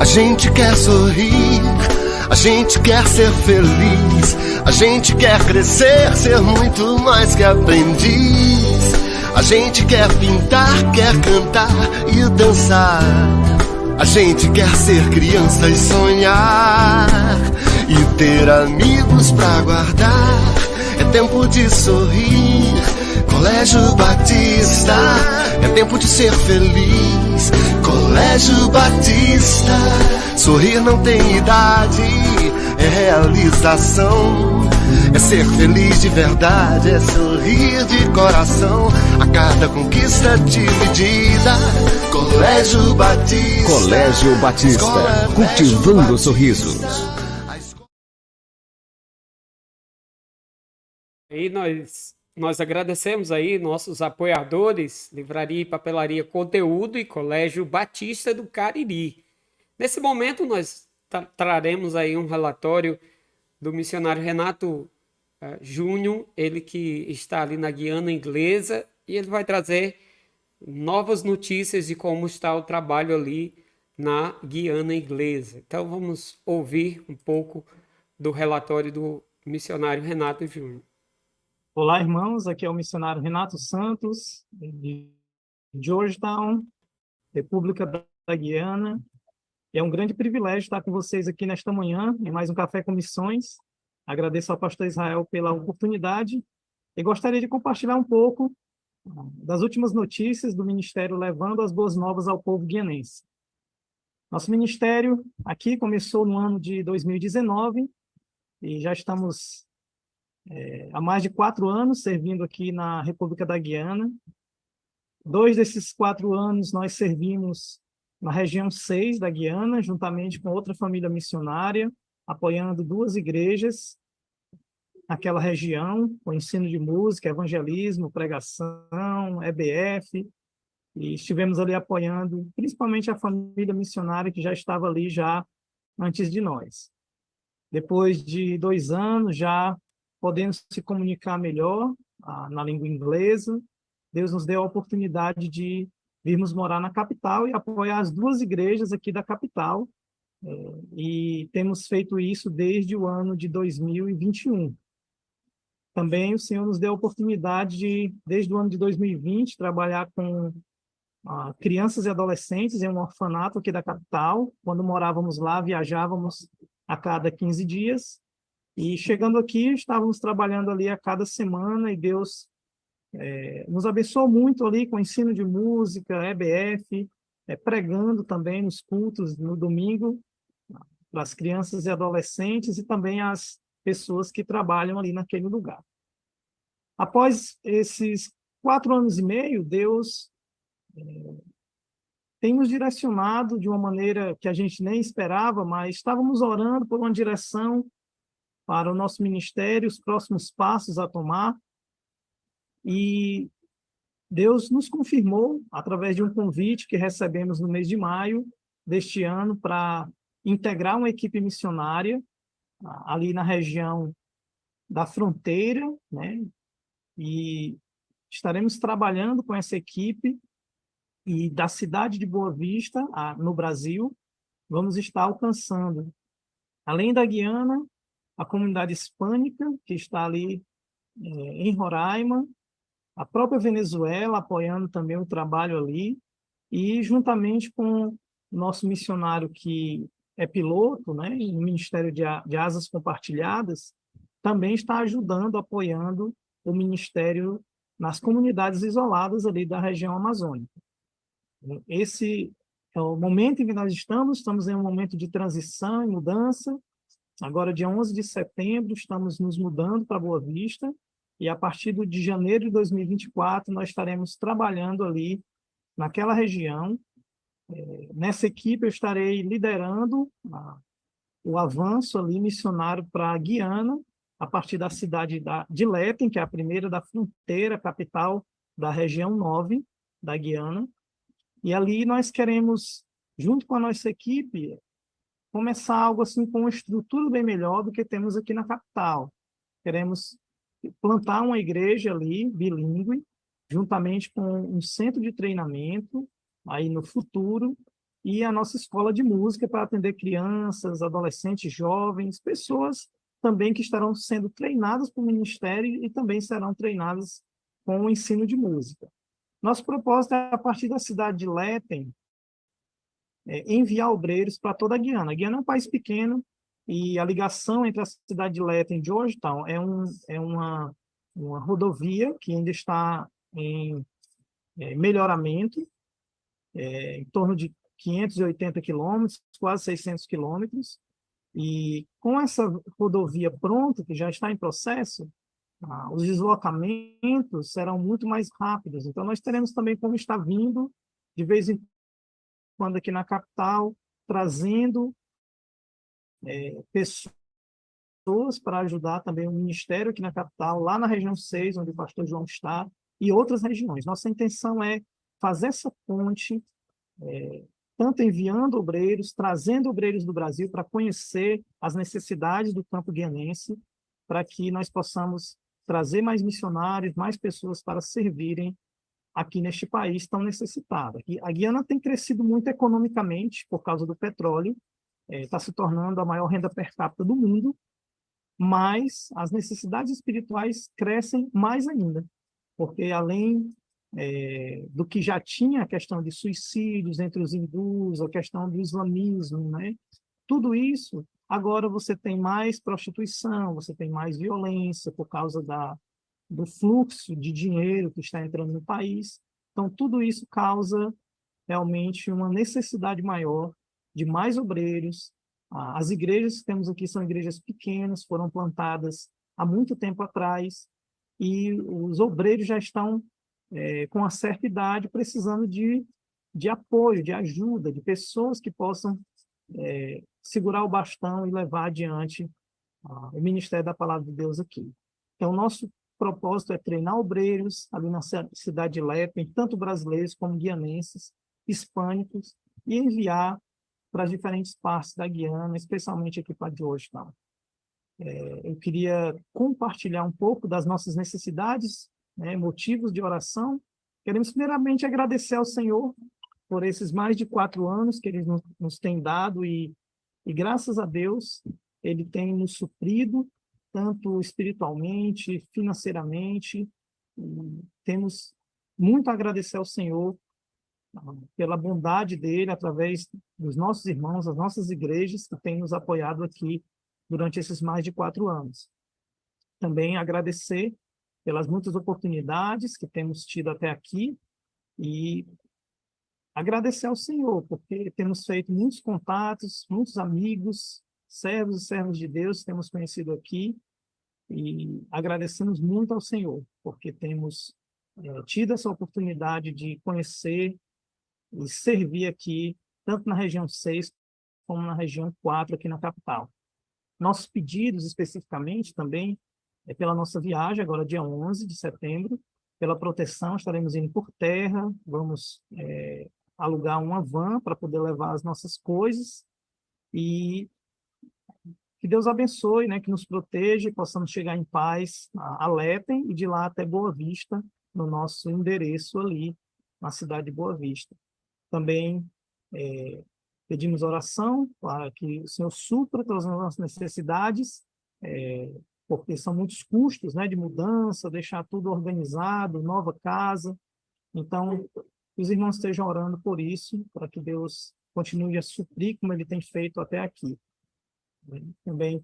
A gente quer sorrir, a gente quer ser feliz, a gente quer crescer, ser muito mais que aprendiz. A gente quer pintar, quer cantar e dançar. A gente quer ser criança e sonhar, e ter amigos pra guardar. É tempo de sorrir, Colégio Batista. É tempo de ser feliz, Colégio Batista. Sorrir não tem idade, é realização. É ser feliz de verdade, é sorrir de coração. A cada conquista dividida, Colégio Batista. Colégio Batista, Escola cultivando Batista. sorrisos. E nós agradecemos aí nossos apoiadores, Livraria e Papelaria Conteúdo e Colégio Batista do Cariri. Nesse momento nós traremos aí um relatório do missionário Renato Júnior, ele que está ali na Guiana Inglesa, e ele vai trazer novas notícias de como está o trabalho ali na Guiana Inglesa. Então vamos ouvir um pouco do relatório do missionário Renato Júnior. Olá, irmãos. Aqui é o missionário Renato Santos, de Georgetown, República da Guiana. É um grande privilégio estar com vocês aqui nesta manhã, em mais um Café com Missões. Agradeço ao pastor Israel pela oportunidade e gostaria de compartilhar um pouco das últimas notícias do Ministério levando as boas novas ao povo guianense. Nosso ministério aqui começou no ano de 2019 e já estamos há mais de 4 anos servindo aqui na República da Guiana. 2 desses 4 anos nós servimos na região 6 da Guiana, juntamente com outra família missionária, apoiando 2 igrejas naquela região, com ensino de música, evangelismo, pregação, EBF, e estivemos ali apoiando principalmente a família missionária que já estava ali já antes de nós. Depois de 2 anos, já podendo se comunicar melhor na língua inglesa, Deus nos deu a oportunidade de virmos morar na capital e apoiar as 2 igrejas aqui da capital, e temos feito isso desde o ano de 2021. Também o Senhor nos deu a oportunidade de, desde o ano de 2020, trabalhar com crianças e adolescentes em um orfanato aqui da capital. Quando morávamos lá, viajávamos a cada 15 dias, e chegando aqui, estávamos trabalhando ali a cada semana, e Deus nos abençoou muito ali com ensino de música, EBF, pregando também nos cultos no domingo, para as crianças e adolescentes, e também as pessoas que trabalham ali naquele lugar. Após esses 4 anos e meio, Deus tem nos direcionado de uma maneira que a gente nem esperava, mas estávamos orando por uma direção para o nosso ministério, os próximos passos a tomar, e Deus nos confirmou, através de um convite que recebemos no mês de maio deste ano, para integrar uma equipe missionária ali na região da fronteira, né? E estaremos trabalhando com essa equipe, e da cidade de Boa Vista, no Brasil, vamos estar alcançando, além da Guiana, a comunidade hispânica, que está ali em Roraima, a própria Venezuela apoiando também o trabalho ali, e juntamente com o nosso missionário que é piloto, né, no Ministério de Asas Compartilhadas, também está ajudando, apoiando o ministério nas comunidades isoladas ali da região amazônica. Esse é o momento em que nós estamos em um momento de transição e mudança. Agora, dia 11 de setembro, estamos nos mudando para Boa Vista, e a partir de janeiro de 2024, nós estaremos trabalhando ali naquela região. Nessa equipe, eu estarei liderando o avanço ali missionário para a Guiana, a partir da cidade de Lepin, que é a primeira da fronteira, capital da região 9 da Guiana. E ali nós queremos, junto com a nossa equipe, começar algo assim com uma estrutura bem melhor do que temos aqui na capital. Queremos plantar uma igreja ali, bilíngue, juntamente com um centro de treinamento, aí no futuro, e a nossa escola de música para atender crianças, adolescentes, jovens, pessoas também que estarão sendo treinadas para o ministério e também serão treinadas com o ensino de música. Nosso propósito é, a partir da cidade de Lepin, enviar obreiros para toda a Guiana. A Guiana é um país pequeno, e a ligação entre a cidade de Lepin e Georgetown é uma rodovia que ainda está em melhoramento, em torno de 580 quilômetros, quase 600 quilômetros, e com essa rodovia pronta, que já está em processo, os deslocamentos serão muito mais rápidos. Então, nós teremos também como estar vindo, de vez em quando, aqui na capital, trazendo pessoas para ajudar também o ministério aqui na capital, lá na região 6, onde o pastor João está, e outras regiões. Nossa intenção é fazer essa ponte, tanto enviando obreiros, trazendo obreiros do Brasil para conhecer as necessidades do campo guianense, para que nós possamos trazer mais missionários, mais pessoas para servirem aqui neste país tão necessitado. A Guiana tem crescido muito economicamente por causa do petróleo, está se tornando a maior renda per capita do mundo, mas as necessidades espirituais crescem mais ainda, porque além do que já tinha a questão de suicídios entre os hindus, a questão do islamismo, né? Tudo isso, agora você tem mais prostituição, você tem mais violência por causa do fluxo de dinheiro que está entrando no país. Então, tudo isso causa realmente uma necessidade maior de mais obreiros. As igrejas que temos aqui são igrejas pequenas, foram plantadas há muito tempo atrás, e os obreiros já estão com uma certa idade, precisando de apoio, de ajuda, de pessoas que possam segurar o bastão e levar adiante o ministério da Palavra de Deus aqui. Então, nosso propósito é treinar obreiros ali na cidade de Lepin, tanto brasileiros como guianenses, hispânicos, e enviar para as diferentes partes da Guiana, especialmente aqui para Georgetown. Eu queria compartilhar um pouco das nossas necessidades, motivos de oração. Queremos primeiramente agradecer ao Senhor por esses mais de 4 anos que Ele nos tem dado, e graças a Deus Ele tem nos suprido, tanto espiritualmente, financeiramente. Temos muito a agradecer ao Senhor pela bondade dele, através dos nossos irmãos, das nossas igrejas, que têm nos apoiado aqui durante esses mais de 4 anos. Também agradecer pelas muitas oportunidades que temos tido até aqui, e agradecer ao Senhor, porque temos feito muitos contatos, muitos amigos, servos e servas de Deus temos conhecido aqui, e agradecemos muito ao Senhor, porque temos tido essa oportunidade de conhecer e servir aqui, tanto na região 6 como na região 4 aqui na capital. Nossos pedidos, especificamente, também é pela nossa viagem, agora dia 11 de setembro, pela proteção, estaremos indo por terra, vamos alugar uma van para poder levar as nossas coisas, e que Deus abençoe, né, que nos proteja e possamos chegar em paz a Letem e de lá até Boa Vista, no nosso endereço ali, na cidade de Boa Vista. Também pedimos oração para que o Senhor supra todas as nossas necessidades, porque são muitos custos, né, de mudança, deixar tudo organizado, nova casa. Então, que os irmãos estejam orando por isso, para que Deus continue a suprir como Ele tem feito até aqui. Também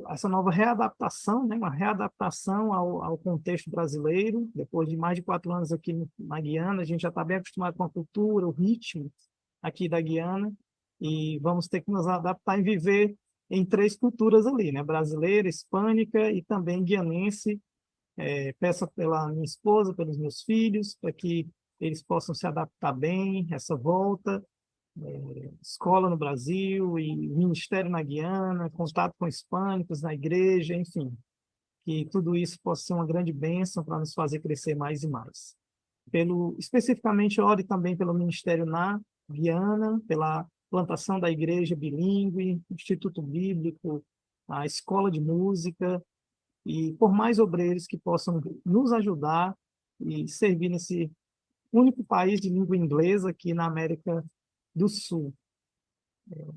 essa nova readaptação, né, uma readaptação ao contexto brasileiro. Depois de mais de 4 anos aqui na Guiana, a gente já está bem acostumado com a cultura, o ritmo aqui da Guiana, e vamos ter que nos adaptar e viver em 3 culturas ali, né, brasileira, hispânica e também guianense. Peço pela minha esposa, pelos meus filhos, para que eles possam se adaptar bem, essa volta, escola no Brasil e ministério na Guiana, contato com hispânicos na igreja, enfim, que tudo isso possa ser uma grande bênção para nos fazer crescer mais e mais. Especificamente, ore também pelo ministério na Guiana, pela plantação da igreja bilíngue, Instituto Bíblico, a escola de música, e por mais obreiros que possam nos ajudar e servir nesse único país de língua inglesa aqui na América do Sul.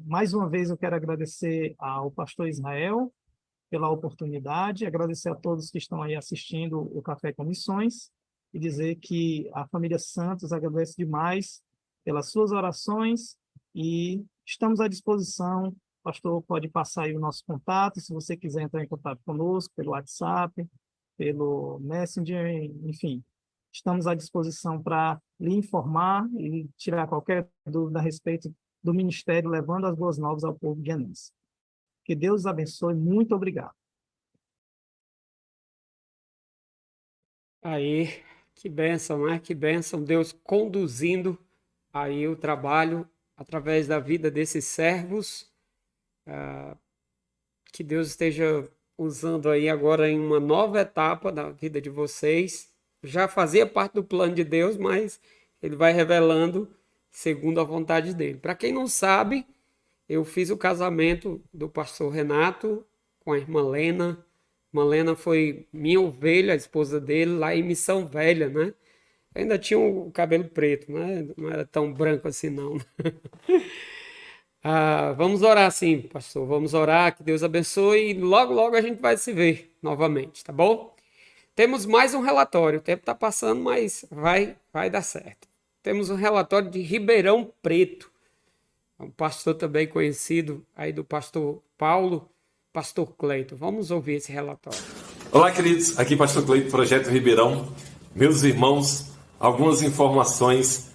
Mais uma vez eu quero agradecer ao pastor Israel pela oportunidade, agradecer a todos que estão aí assistindo o Café com Missões e dizer que a família Santos agradece demais pelas suas orações e estamos à disposição. O pastor pode passar aí o nosso contato, se você quiser entrar em contato conosco pelo WhatsApp, pelo Messenger, enfim. Estamos à disposição para lhe informar e tirar qualquer dúvida a respeito do ministério, levando as boas novas ao povo guianense. Que Deus os abençoe. Muito obrigado. Aí, que bênção, né? Que bênção, Deus conduzindo aí o trabalho através da vida desses servos. Que Deus esteja usando aí agora em uma nova etapa da vida de vocês. Já fazia parte do plano de Deus, mas Ele vai revelando segundo a vontade dele. Para quem não sabe, eu fiz o casamento do pastor Renato com a irmã Lena. A irmã Lena foi minha ovelha, a esposa dele, lá em Missão Velha, né? Eu ainda tinha o cabelo preto, né? Não era tão branco assim, não. Vamos orar sim, pastor. Vamos orar, que Deus abençoe e logo, logo a gente vai se ver novamente, tá bom? Temos mais um relatório. O tempo está passando, mas vai dar certo. Temos um relatório de Ribeirão Preto. Um pastor também conhecido aí do pastor Paulo, pastor Cleito. Vamos ouvir esse relatório. Olá, queridos. Aqui pastor Cleito, Projeto Ribeirão. Meus irmãos, algumas informações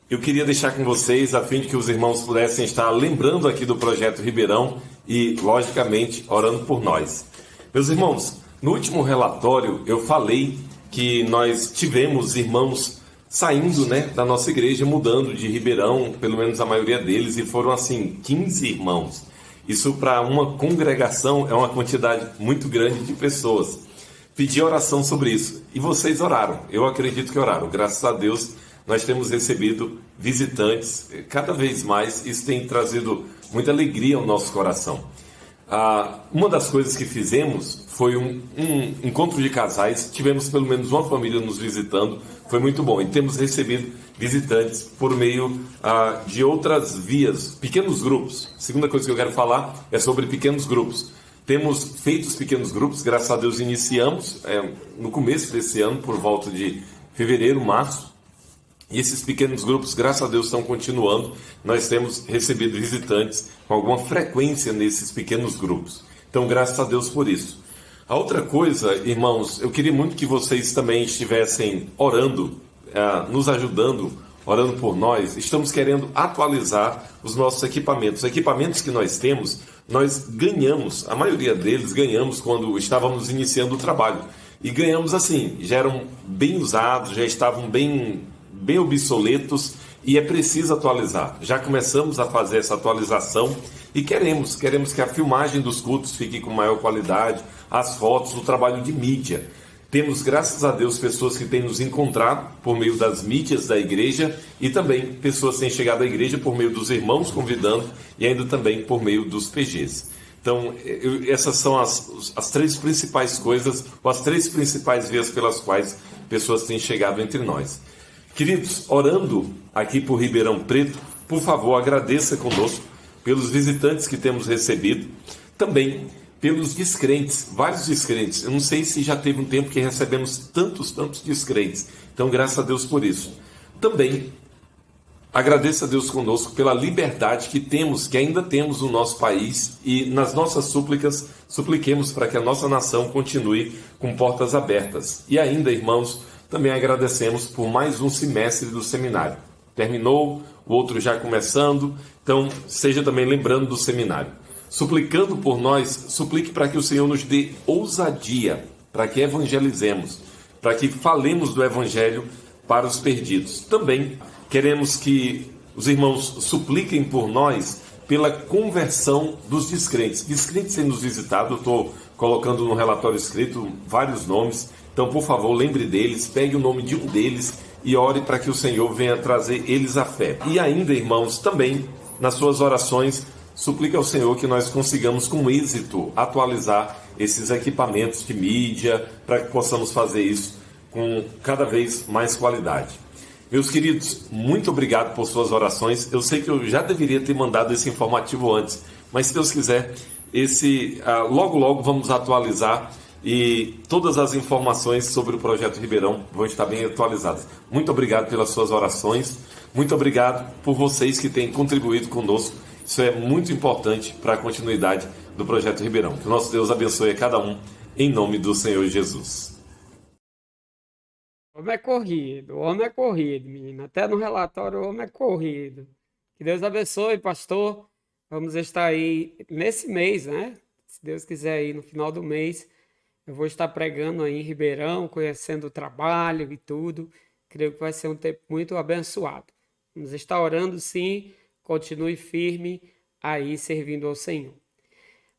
eu queria deixar com vocês, a fim de que os irmãos pudessem estar lembrando aqui do Projeto Ribeirão e, logicamente, orando por nós. Meus irmãos, no último relatório eu falei que nós tivemos irmãos saindo, né, da nossa igreja, mudando de Ribeirão, pelo menos a maioria deles, e foram assim 15 irmãos. Isso para uma congregação é uma quantidade muito grande de pessoas. Pedi oração sobre isso e vocês oraram, eu acredito que oraram. Graças a Deus nós temos recebido visitantes cada vez mais, isso tem trazido muita alegria ao nosso coração. Uma das coisas que fizemos foi um encontro de casais, tivemos pelo menos uma família nos visitando, foi muito bom, e temos recebido visitantes por meio de outras vias, pequenos grupos. A segunda coisa que eu quero falar é sobre pequenos grupos. Temos feito os pequenos grupos, graças a Deus iniciamos no começo desse ano, por volta de fevereiro, março, e esses pequenos grupos, graças a Deus, estão continuando. Nós temos recebido visitantes com alguma frequência nesses pequenos grupos. Então, graças a Deus por isso. A outra coisa, irmãos, eu queria muito que vocês também estivessem orando, nos ajudando, orando por nós. Estamos querendo atualizar os nossos equipamentos. Os equipamentos que nós temos, nós ganhamos, a maioria deles ganhamos quando estávamos iniciando o trabalho. e ganhamos assim, já eram bem usados, já estavam bem obsoletos e é preciso atualizar. Já começamos a fazer essa atualização e queremos que a filmagem dos cultos fique com maior qualidade, as fotos, o trabalho de mídia. Temos, graças a Deus, pessoas que têm nos encontrado por meio das mídias da igreja e também pessoas que têm chegado à igreja por meio dos irmãos convidando e ainda também por meio dos PGs. Então, essas são as três principais coisas, ou as três principais vias pelas quais pessoas têm chegado entre nós. Queridos, orando aqui por Ribeirão Preto, por favor, agradeça conosco pelos visitantes que temos recebido, também pelos descrentes, vários descrentes. Eu não sei se já teve um tempo que recebemos tantos descrentes. Então, graças a Deus por isso. Também agradeça a Deus conosco pela liberdade que temos, que ainda temos no nosso país, e nas nossas súplicas, supliquemos para que a nossa nação continue com portas abertas. E ainda, irmãos, também agradecemos por mais um semestre do seminário. Terminou, o outro já começando, então seja também lembrando do seminário. Suplicando por nós, suplique para que o Senhor nos dê ousadia, para que evangelizemos, para que falemos do Evangelho para os perdidos. Também queremos que os irmãos supliquem por nós pela conversão dos descrentes. Descrentes sendo nos visitados, eu estou colocando no relatório escrito vários nomes, então por favor lembre deles, pegue o nome de um deles e ore para que o Senhor venha trazer eles à fé. E ainda, irmãos, também nas suas orações, suplica ao Senhor que nós consigamos com êxito atualizar esses equipamentos de mídia, para que possamos fazer isso com cada vez mais qualidade. Meus queridos, muito obrigado por suas orações. Eu sei que eu já deveria ter mandado esse informativo antes, mas se Deus quiser, logo vamos atualizar e todas as informações sobre o Projeto Ribeirão vão estar bem atualizadas. Muito obrigado pelas suas orações, muito obrigado por vocês que têm contribuído conosco. Isso é muito importante para a continuidade do Projeto Ribeirão. Que o nosso Deus abençoe a cada um, em nome do Senhor Jesus. O homem é corrido, menino. Até no relatório o homem é corrido. Que Deus abençoe, pastor. Vamos estar aí nesse mês, né? Se Deus quiser, aí no final do mês, eu vou estar pregando aí em Ribeirão, conhecendo o trabalho e tudo. Creio que vai ser um tempo muito abençoado. Vamos estar orando, sim. Continue firme aí servindo ao Senhor.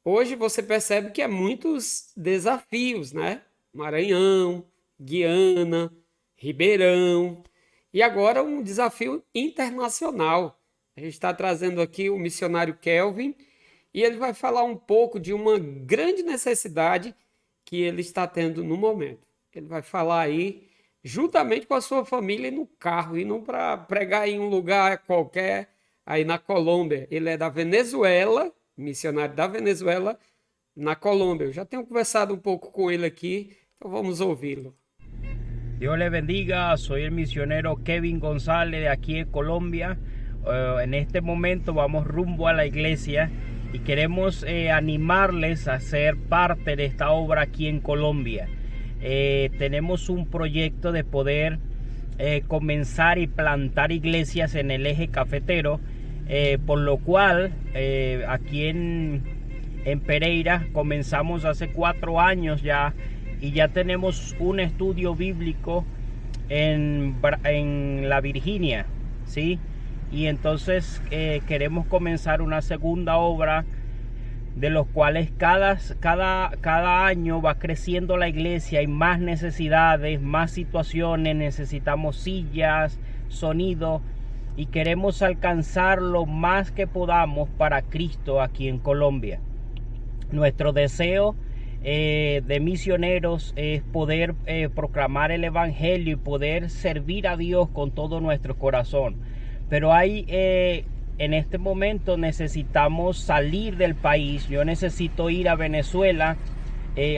Hoje você percebe que há muitos desafios, né? Maranhão, Guiana, Ribeirão e agora um desafio internacional. A gente está trazendo aqui o missionário Kelvin e ele vai falar um pouco de uma grande necessidade que ele está tendo no momento. Ele vai falar aí juntamente com a sua família no carro e não para pregar em um lugar qualquer. Aí na Colômbia, ele é da Venezuela, missionário da Venezuela, na Colômbia. Eu já tenho conversado um pouco com ele aqui, então vamos ouvi-lo. Dios le bendiga, soy el misionero Kevin González de aquí de Colombia. En este momento vamos rumbo a la iglesia y queremos animarles a ser parte de esta obra aquí en Colombia. Tenemos un proyecto de poder comenzar y plantar iglesias en el eje cafetero, por lo cual aquí en Pereira comenzamos hace 4 años ya y ya tenemos un estudio bíblico en la Virginia, ¿sí? Y entonces queremos comenzar una segunda obra, de los cuales cada año va creciendo la iglesia, hay más necesidades, más situaciones, necesitamos sillas, sonido, y queremos alcanzar lo más que podamos para Cristo aquí en Colombia. Nuestro deseo de misioneros es poder proclamar el evangelio y poder servir a Dios con todo nuestro corazón. Pero en este momento necesitamos salir del país. Yo necesito ir a Venezuela,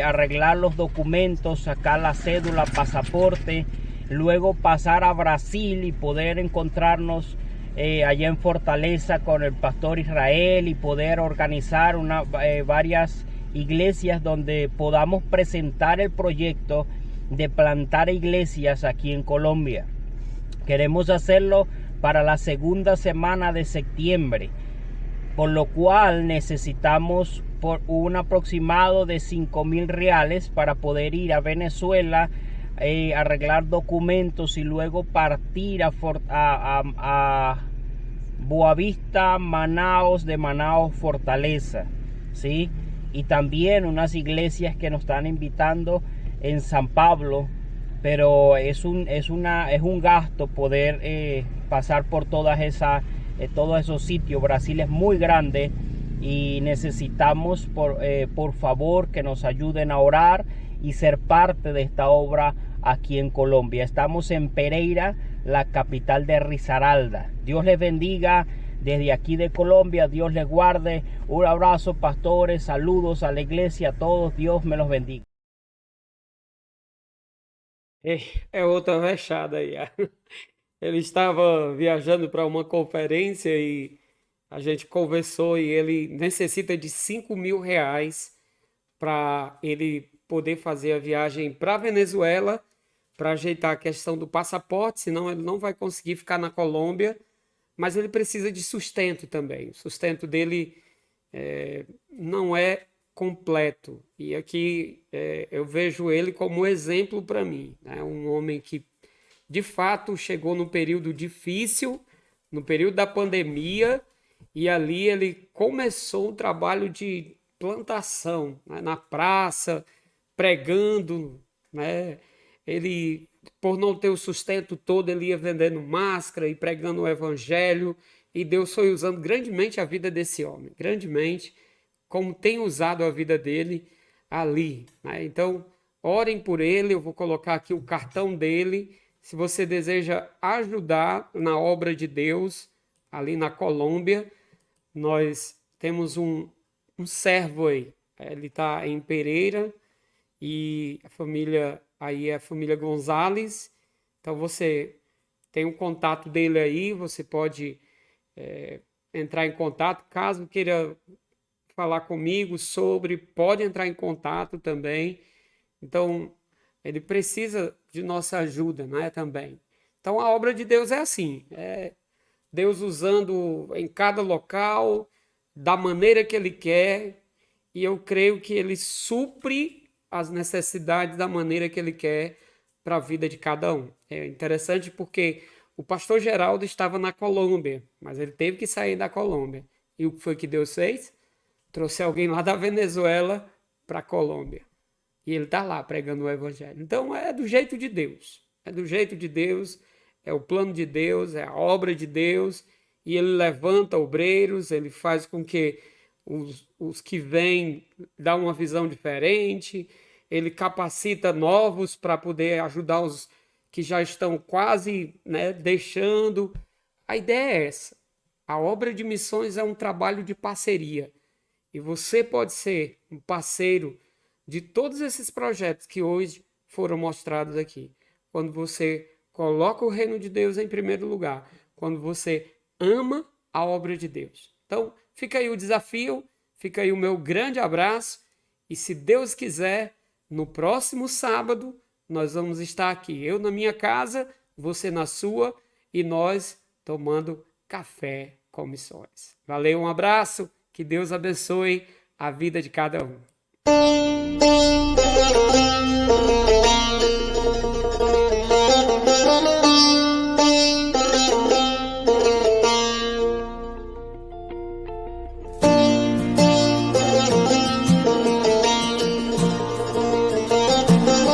arreglar los documentos, sacar la cédula, pasaporte, luego pasar a Brasil y poder encontrarnos allá en Fortaleza con el pastor Israel y poder organizar varias iglesias donde podamos presentar el proyecto de plantar iglesias aquí en Colombia. Queremos hacerlo para la segunda semana de septiembre, por lo cual necesitamos por un aproximado de 5.000 reales para poder ir a Venezuela, arreglar documentos y luego partir a Boavista, Manaos, de Manaos Fortaleza, ¿sí? Y también unas iglesias que nos están invitando en San Pablo, pero es un gasto poder pasar por todos esos sitios. Brasil es muy grande y necesitamos por favor que nos ayuden a orar y ser parte de esta obra aquí en Colombia. Estamos en Pereira, la capital de Risaralda. Dios les bendiga desde aquí de Colombia, Dios les guarde. Un abrazo, pastores, saludos a la iglesia, a todos, Dios me los bendiga. É outra vexada aí. Ele estava viajando para uma conferência e a gente conversou e ele necessita de 5.000 reais para ele poder fazer a viagem para a Venezuela, para ajeitar a questão do passaporte, senão ele não vai conseguir ficar na Colômbia, mas ele precisa de sustento também. O sustento dele não é completo. E aqui eu vejo ele como exemplo para mim, né? Um homem que de fato chegou num período difícil, no período da pandemia, e ali ele começou um trabalho de plantação, né? Na praça, pregando, né? Ele, por não ter o sustento todo, ele ia vendendo máscara e pregando o evangelho, e Deus foi usando grandemente a vida desse homem, grandemente, como tem usado a vida dele ali, né? Então, orem por ele, eu vou colocar aqui o cartão dele, se você deseja ajudar na obra de Deus, ali na Colômbia. Nós temos um servo aí, ele está em Pereira, e a família aí é a família Gonzalez. Então você tem o contato dele aí, você pode entrar em contato, caso queira falar comigo sobre, pode entrar em contato também. Então ele precisa de nossa ajuda, né, também. Então a obra de Deus é assim, Deus usando em cada local, da maneira que Ele quer, e eu creio que Ele supre as necessidades da maneira que Ele quer para a vida de cada um. É interessante porque o pastor Geraldo estava na Colômbia, mas ele teve que sair da Colômbia. E o que foi que Deus fez? Trouxe alguém lá da Venezuela para a Colômbia. E ele está lá pregando o evangelho. Então é do jeito de Deus. É do jeito de Deus, é o plano de Deus, é a obra de Deus. E ele levanta obreiros, ele faz com que os que vêm dão uma visão diferente, ele capacita novos para poder ajudar os que já estão quase, né, deixando. A ideia é essa. A obra de missões é um trabalho de parceria. E você pode ser um parceiro de todos esses projetos que hoje foram mostrados aqui. Quando você coloca o reino de Deus em primeiro lugar, quando você ama a obra de Deus. Então, fica aí o desafio, fica aí o meu grande abraço, e se Deus quiser, no próximo sábado, nós vamos estar aqui, eu na minha casa, você na sua, e nós tomando café com missões. Valeu, um abraço, que Deus abençoe a vida de cada um.